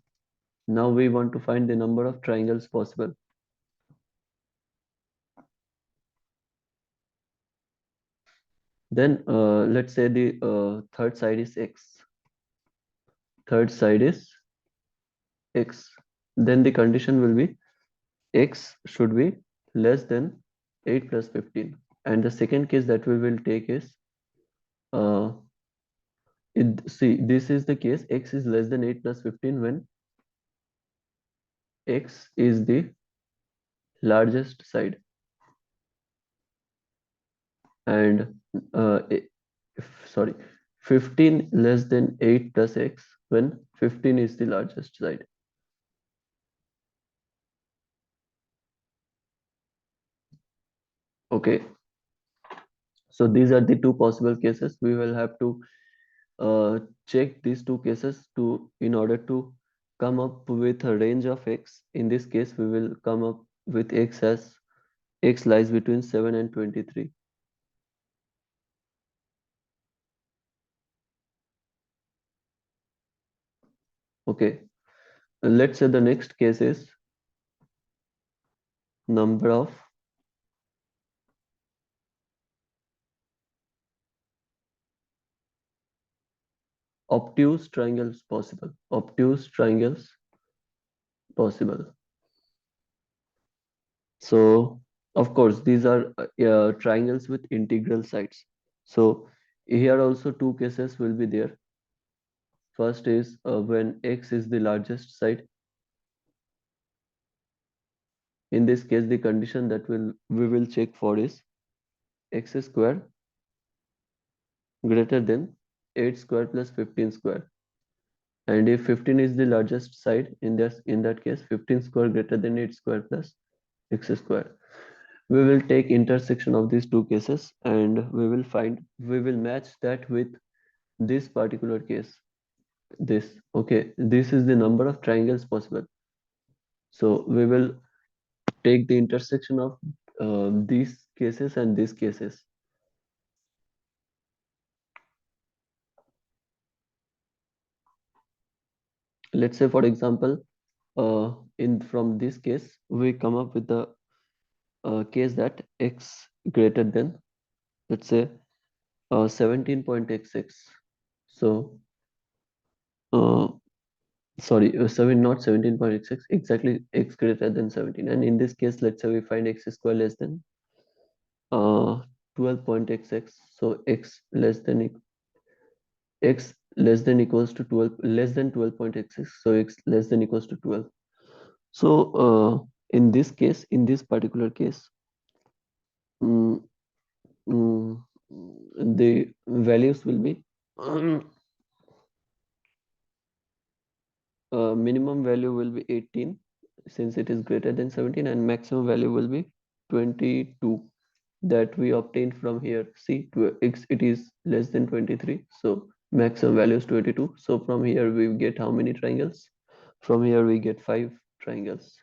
Now we want to find the number of triangles possible. Then let's say the third side is x. Third side is x. Then the condition will be x should be less than 8 plus 15. And the second case that we will take is uh, see, this is the case x is less than 8 plus 15 when x is the largest side, and sorry, 15 less than 8 plus x when 15 is the largest side. Okay, so these are the two possible cases. We will have to check these two cases to in order to come up with a range of x. In this case, we will come up with x as x lies between 7 and 23. Okay, let's say the next case is number of obtuse triangles possible. Obtuse triangles possible. So, of course, these are triangles with integral sides. So, here also two cases will be there. First is when x is the largest side. In this case, the condition that we will check for is x square greater than 8 square plus 15 square. And if 15 is the largest side, in that case, 15 square greater than 8 square plus x square. We will take intersection of these two cases and we will match that with this particular case. This is the number of triangles possible. So we will take the intersection of these cases and these cases. Let's say, for example, in from this case, we come up with the case that x greater than, let's say, 17.xx. So, uh, sorry, not 17.xx, exactly x greater than 17. And in this case, let's say we find x square less than 12.xx. So x less than equals to 12, less than 12.xx. So x less than equals to 12. So in this case, in this particular case, mm, mm, the values will be minimum value will be 18 since it is greater than 17, and maximum value will be 22 that we obtained from here. See, to x it is less than 23, so maximum value is 22. So from here we get how many triangles? From here we get 5 triangles.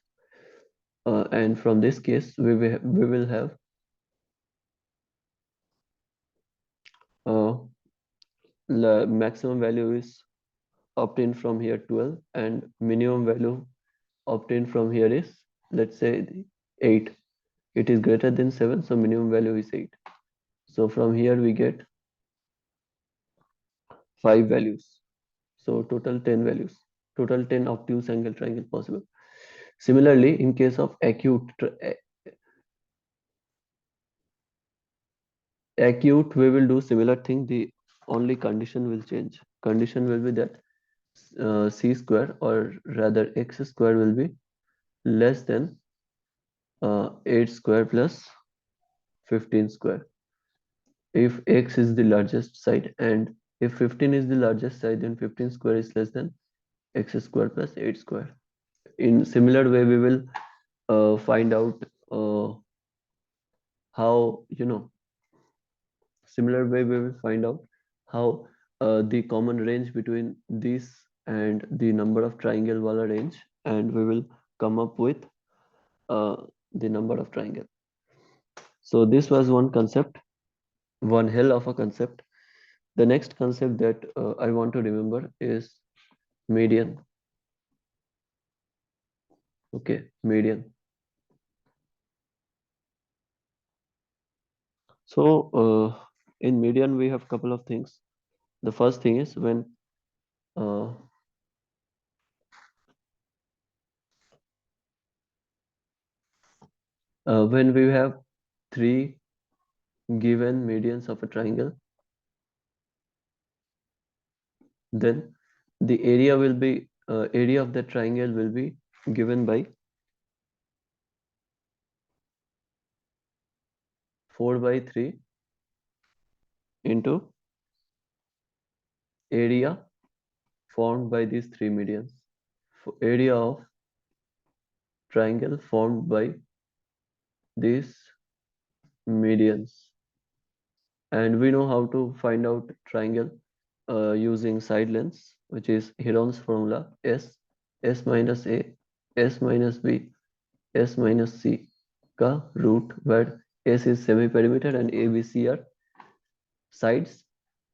And from this case we will have the maximum value is obtained from here 12, and minimum value obtained from here is, let's say, 8. It is greater than 7, so minimum value is 8. So from here we get 5 values. So total 10 values. Total 10 obtuse angle triangle possible. Similarly, in case of acute, we will do similar thing. The only condition will change. Condition will be that c square, or rather x square, will be less than 8 square plus 15 square. If x is the largest side, and if 15 is the largest side, then 15 square is less than x square plus 8 square. In similar way, we will find out how, similar way we will find out how the common range between this and the number of triangle wala range, and we will come up with uh, the number of triangle. So this was one concept, one hell of a concept. The next concept that I want to remember is median. Okay, median. So in median we have couple of things. The first thing is uh, when we have 3 given medians of a triangle, then the area will be area of the triangle will be given by 4 by 3 into area formed by these 3 medians. Area of triangle formed by these medians. And we know how to find out triangle using side lengths, which is Heron's formula: s minus a, s minus b, s minus c का root, where s is semi perimeter and a, b, c are sides,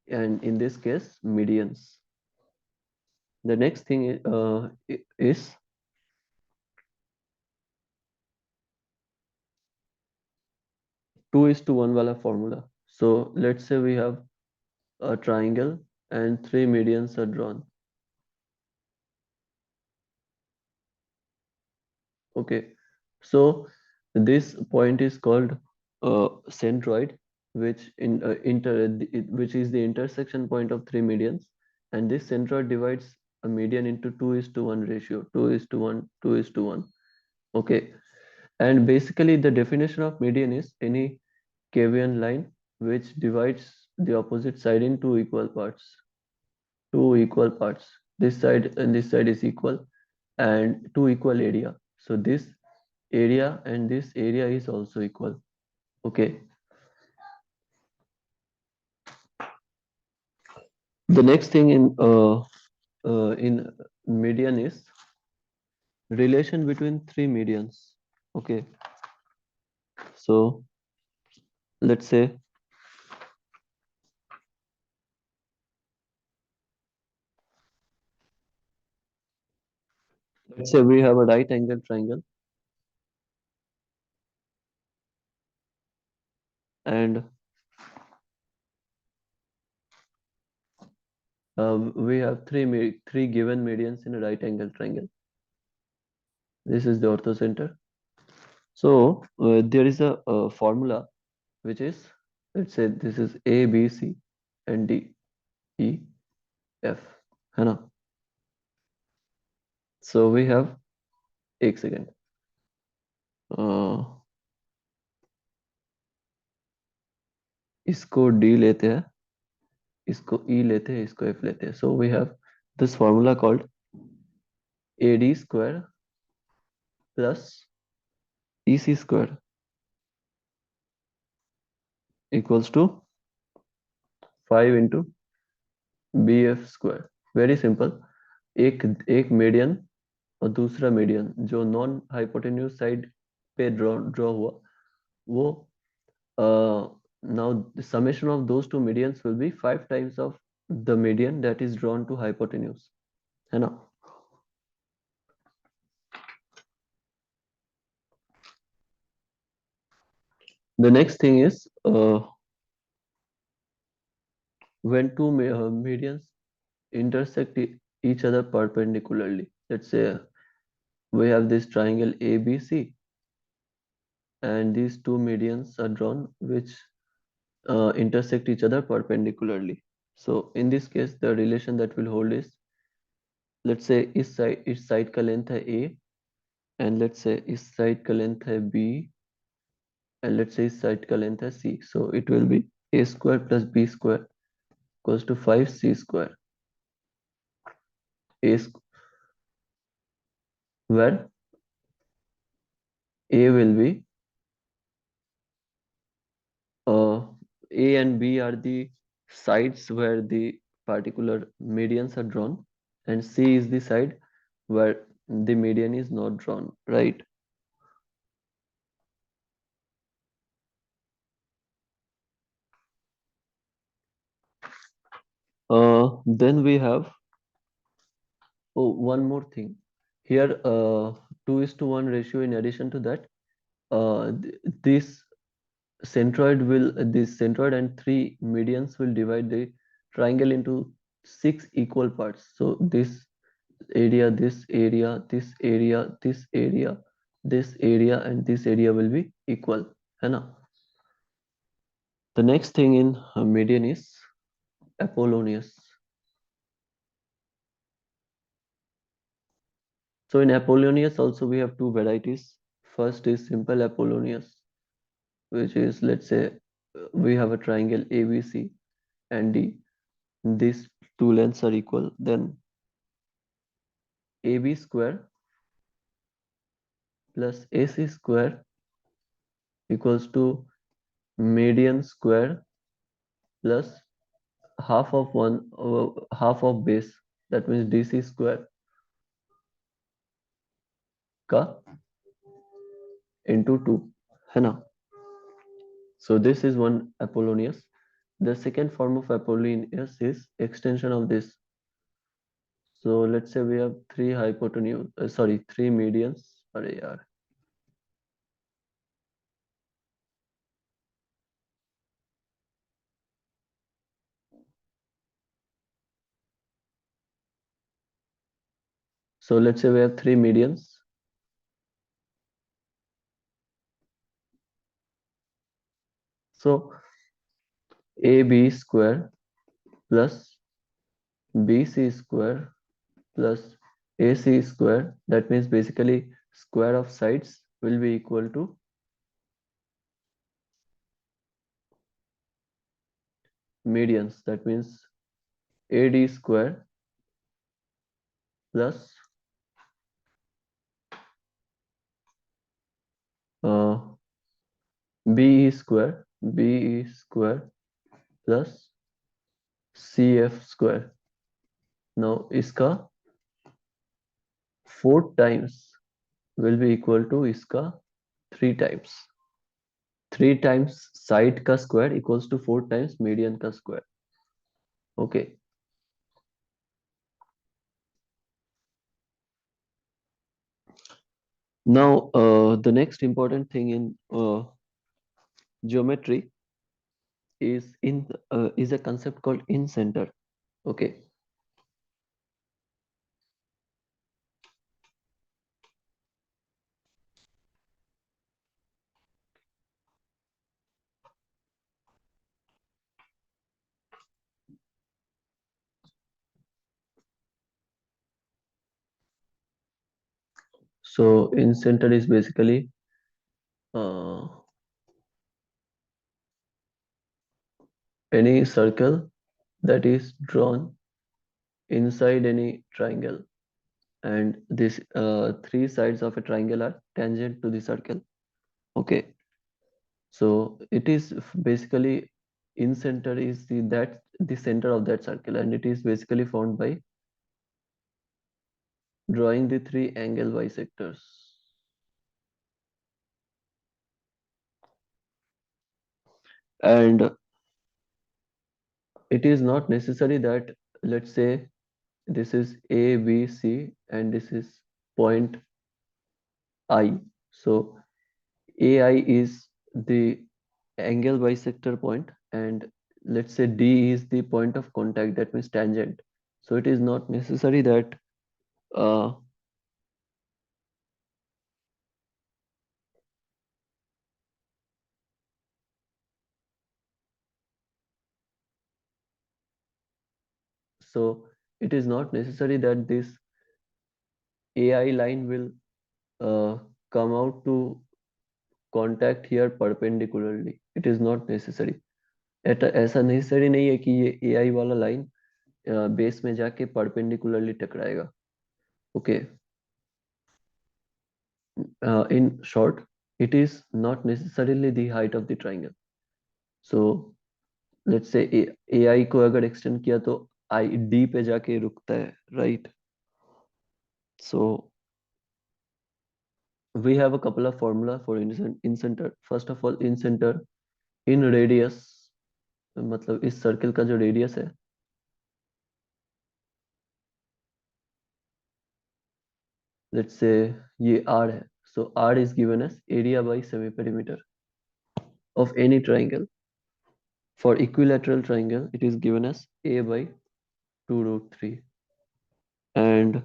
and in this case medians. The next thing is 2:1 wala formula. So let's say we have a triangle and three medians are drawn. Okay, so this point is called centroid, which is the intersection point of three medians, and this centroid divides a median into 2:1 ratio, 2:1, 2:1. Okay, and basically the definition of median is any Kavian line which divides the opposite side in two equal parts. Two equal parts. This side and this side is equal, and two equal area. So this area and this area is also equal. Okay. The next thing in median is relation between three medians. Okay. So let's say we have a right angle triangle and we have three given medians in a right angle triangle. This is the orthocenter. So there is a formula which is, let's say this is A, B, C, and D, E, F. है ना? So we have एक second. इसको D लेते हैं, इसको E लेते हैं, इसको F लेते हैं. So we have this formula called AD square plus EC square equals to 5 into BF square. Very simple. एक एक मीडियन और दूसरा मीडियन जो नॉन हाइपोटेन्यूज साइड पे ड्रॉ हुआ वो now the summation of those two medians will be 5 times of the median that is drawn to hypotenuse, है ना? The next thing is when two medians intersect each other perpendicularly. Let's say we have this triangle ABC and these two medians are drawn which intersect each other perpendicularly. So in this case, the relation that will hold is, let's say इस side का length है A and let's say इस side का length है B and let's say इस side का length है C. So it will be A square plus B square equals to 5C square. Where A will be A and B are the sides where the particular medians are drawn, and C is the side where the median is not drawn, right? Then we have one more thing. Here, 2:1 ratio. In addition to that, this this centroid and three medians will divide the triangle into 6 equal parts. So this area, this area, this area, this area, this area, and this area will be equal. है ना? The next thing in median is Apollonius. So in Apollonius also we have two varieties. First is simple Apollonius, which is, let's say we have a triangle ABC and D. These two lengths are equal. Then AB square plus AC square equals to median square plus half of base. That means DC square का into 2, है ना? So this is one Apollonius. The second form of Apollonius is extension of this. So let's say we have three hypotenuse, sorry, three medians. अरे यार. So let's say we have three medians. So AB square plus BC square plus AC square. That means basically square of sides will be equal to medians. That means AD square plus uh, BE square plus CF square. Now इसका 4 times will be equal to इसका 3 times. 3 times side का square equals to 4 times median का square. Okay. Now the next important thing in geometry is a concept called in center. Okay. So in center is basically uh, any circle that is drawn inside any triangle, and this three sides of a triangle are tangent to the circle. Okay. So it is basically in center is the center of that circle, and it is basically found by drawing the three angle bisectors. And it is not necessary that, let's say, this is A, B, C, and this is point I. So AI is the angle bisector point, and let's say D is the point of contact, that means tangent. So it is not necessary that uh, so it is not necessary that this AI line will come out to contact here perpendicularly. It is not necessary. ऐसा necessary नहीं है कि ये AI वाला line base में जाके perpendicularly टकराएगा. Okay. In short, it is not necessarily the height of the triangle. So let's say AI को अगर extend किया तो I D पे जाके रुकता है, right? So we have a couple of formula for in center. First of all, in center in radius, मतलब इस सर्कल का जो रेडियस है, let's say ये R है. So R is given as area by semi-perimeter of any triangle. For equilateral triangle, it is given as A by 2 root 3. And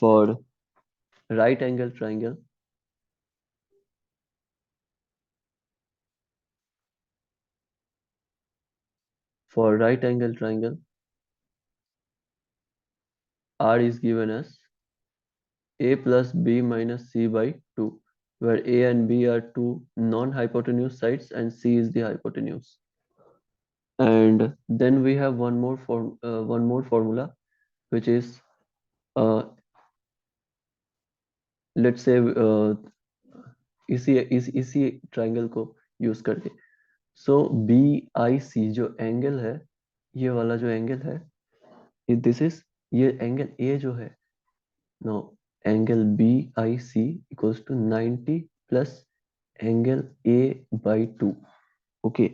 for right angle triangle, for right angle triangle, R is given as A plus B minus C by 2, where A and B are two non-hypotenuse sides and C is the hypotenuse. And then we have one more formula, which is let's say इसी triangle को use करके. सो B I सी जो angle है, ये वाला जो angle है, this is ये एंगल ए जो है. No, angle B I C equals to 90 plus angle A by 2. Okay,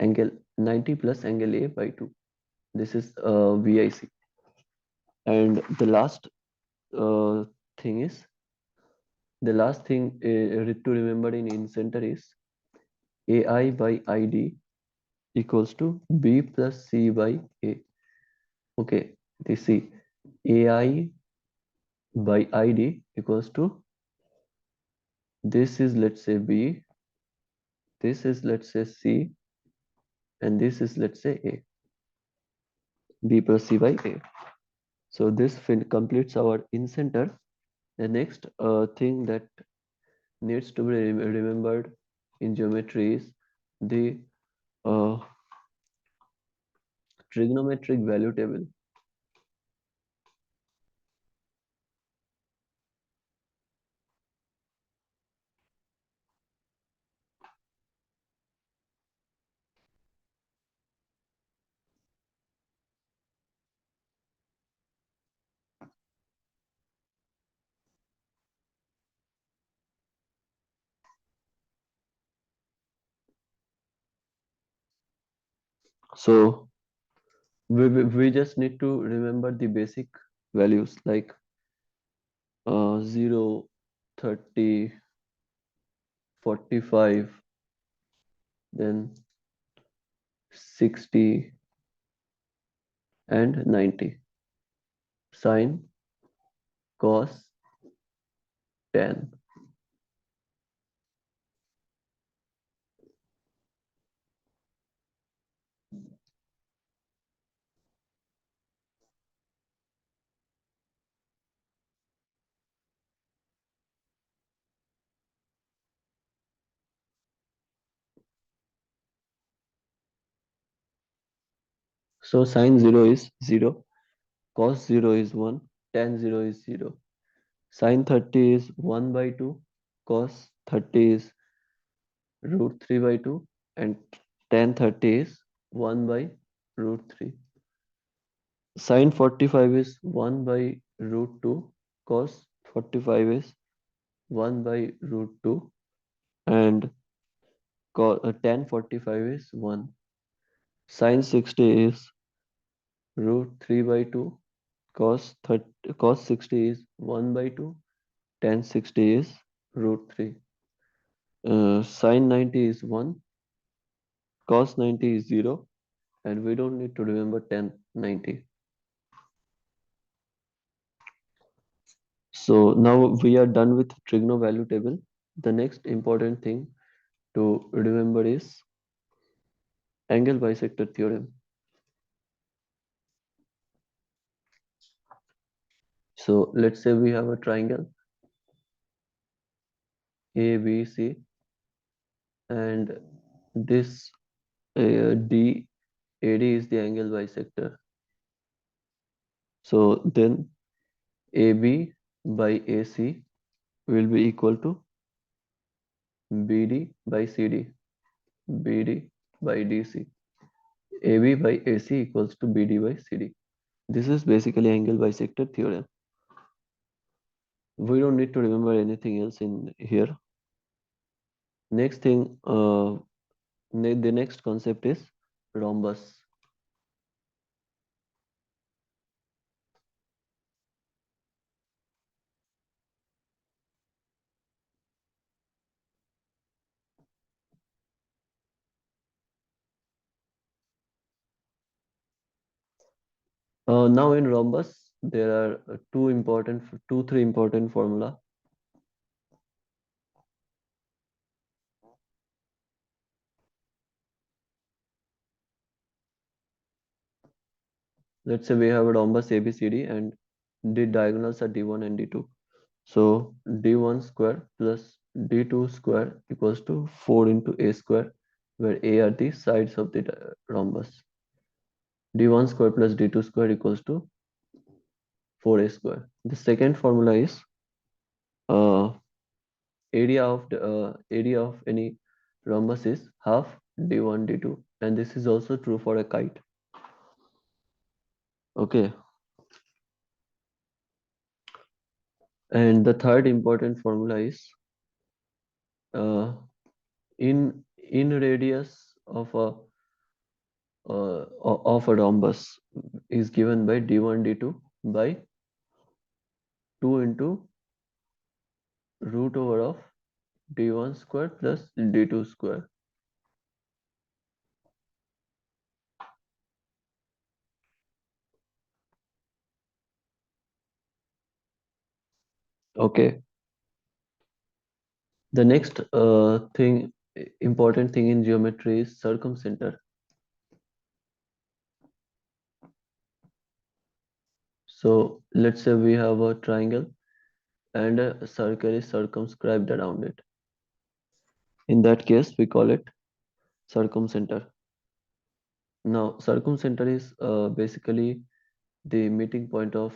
angle 90 plus angle A by 2. This is V I C. And uh, thing is the last thing to remember in center is AI by ID equals to B plus C by A. Okay, this see AI by ID equals to, this is let's say B, this is let's say C, and this is let's say A. B plus C by A. So this completes our in center. The next thing that needs to be remembered in geometry is the uh, trigonometric value table. So we just need to remember the basic values like 0, 30, 45, then 60 and 90. Sine, cos, tan. So sine 0 is 0, cos 0 is 1, tan 0 is 0. Sine 30 is 1 by 2, cos 30 is root 3 by 2, and tan 30 is 1 by root 3. Sine 45 is 1 by root 2, cos 45 is 1 by root 2, and tan 45 is 1. Sine 60 is root 3 by 2, cos 60 is 1 by 2, tan 60 is root 3. Sine 90 is 1, cos 90 is 0, and we don't need to remember tan 90. So now we are done with trigono value table. The next important thing to remember is angle bisector theorem. So let's say we have a triangle ABC, and this AD is the angle bisector. So then AB by AC will be equal to BD by CD, BD by DC. AB by AC equals to BD by CD. This is basically angle bisector theorem. We don't need to remember anything else in here. Next thing, the next concept is rhombus. Now in rhombus, there are three important formula. Let's say we have a rhombus ABCD and the diagonals are D1 and D2. So D1 square plus D2 square equals to 4 into A square, where A are the sides of the rhombus. D1 square plus D2 square equals to 4A square. The second formula is uh, area of any rhombus is half D1 D2, and this is also true for a kite. Okay, and the third important formula is uh, in radius of a rhombus is given by d1 d2 by 2 into root over of d1 square plus d2 square. Okay. The next important thing in geometry is circumcenter. So let's say we have a triangle and a circle is circumscribed around it. In that case, we call it circumcenter. Now, circumcenter is basically the meeting point of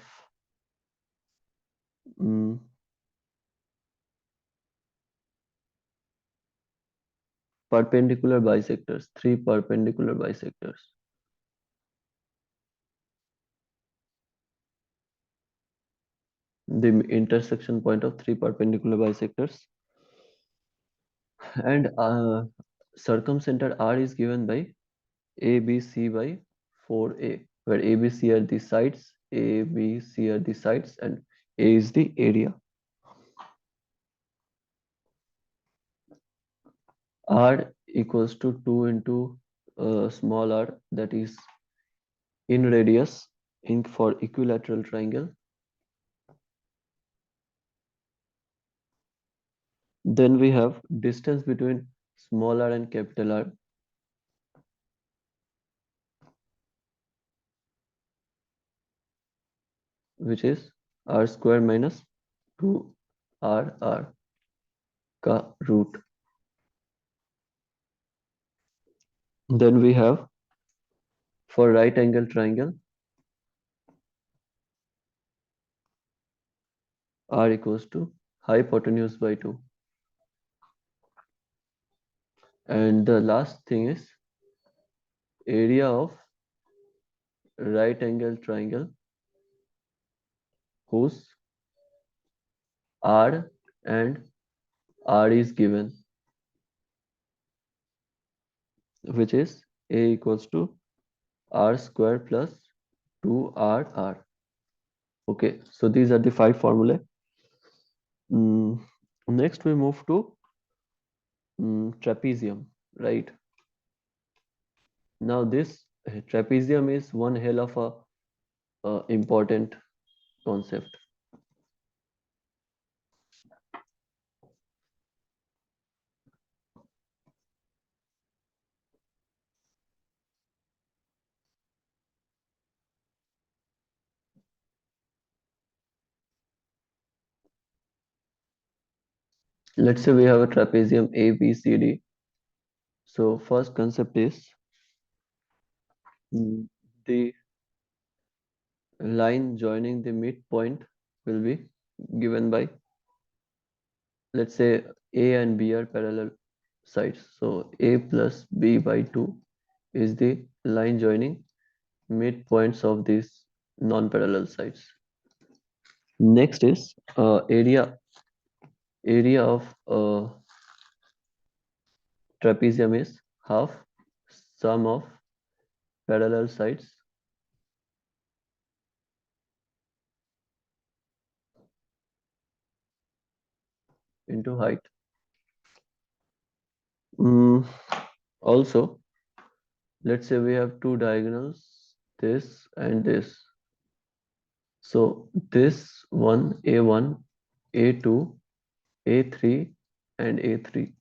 mm, perpendicular bisectors, three perpendicular bisectors. The intersection point of three perpendicular bisectors. And circumcenter R is given by ABC by 4A, where ABC are the sides, ABC are the sides, and A is the area. R equals to 2 into small r, that is in radius in for equilateral triangle. Then we have distance between small r and capital R, which is r square minus 2r ka root. Then we have for right angle triangle r equals to hypotenuse by 2. And the last thing is area of right angle triangle whose r and r is given, which is a equals to r square plus 2rr. Okay, so these are the 5 formulae. Next we move to trapezium, right? Now this trapezium is one hell of a important concept. Let's say we have a trapezium A, B, C, D. So first concept is the line joining the midpoint will be given by, let's say A and B are parallel sides. So A plus B by 2 is the line joining midpoints of these non-parallel sides. Next is area of trapezium is half sum of parallel sides into height. Also, let's say we have two diagonals, this and this. So this one, A1, A2, A3, and A3.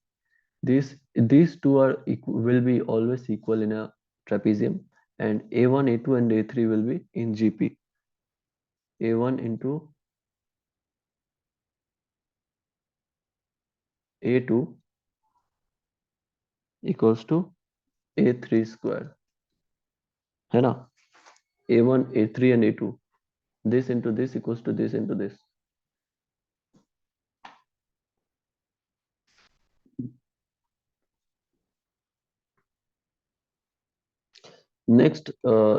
These two are will be always equal in a trapezium, and A1, A2, and A3 will be in GP. A1 into A2 equals to A3 square. है ना? A1, A3, and A2. This into this equals to this into this. Next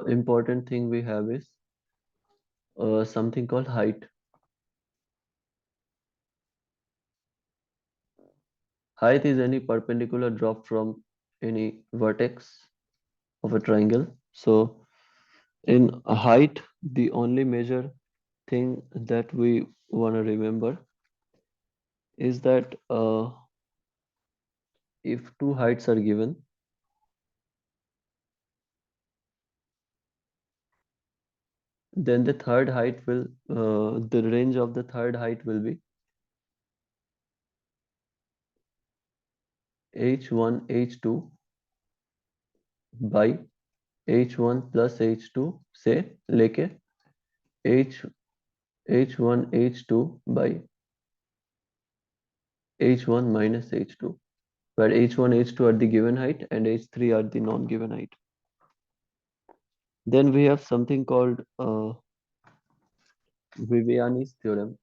important thing we have is something called height. Height is any perpendicular drop from any vertex of a triangle. So in a height, the only major thing that we want to remember is that if two heights are given, then the third height will, the range of the third height will be h1 h2 by h1 plus h2 से लेके h h1 h2 by h1 minus h2, where h1 h2 are the given height and h3 are the non-given height. Then we have something called Viviani's theorem,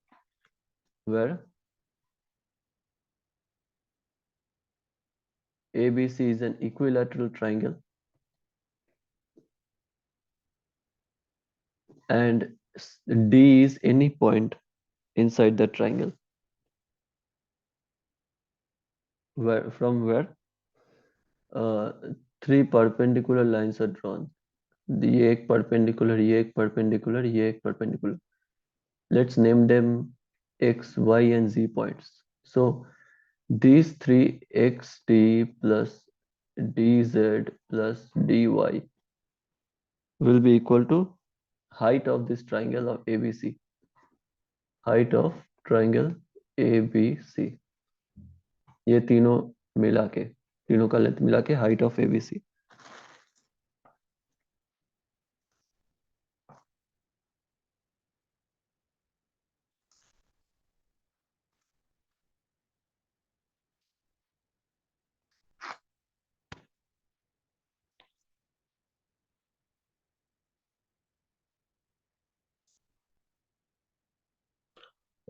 where ABC is an equilateral triangle and D is any point inside the triangle, where uh, three perpendicular lines are drawn. ये एक perpendicular, ये एक perpendicular, ये एक perpendicular. Let's name them x, y, and z points. So these three xt plus dz plus dy will be equal to height of this triangle of ABC. Height of triangle ABC. ये तीनों मिला के, तीनों का length मिला के height of ABC.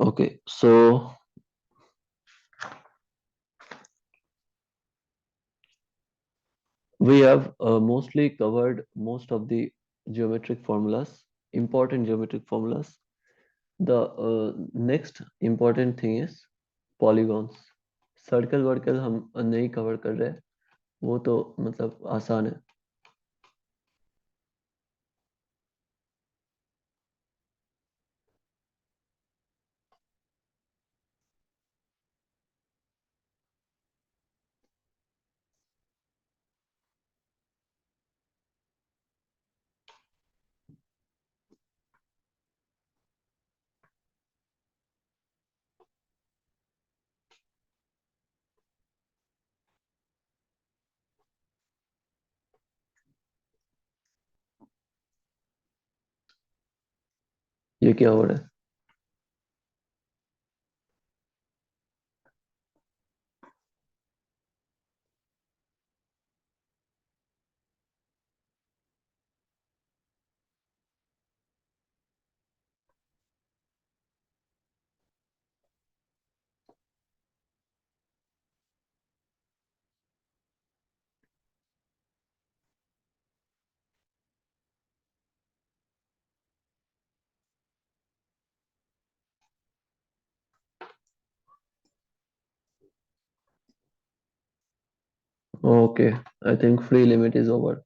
Okay, so we have mostly covered most of the geometric formulas, important geometric formulas. The next important thing is polygons. Circle वर्कल हम नहीं कवर कर रहे, वो तो मतलब आसान है. ये क्या हो रहा है? Okay, I think free limit is over.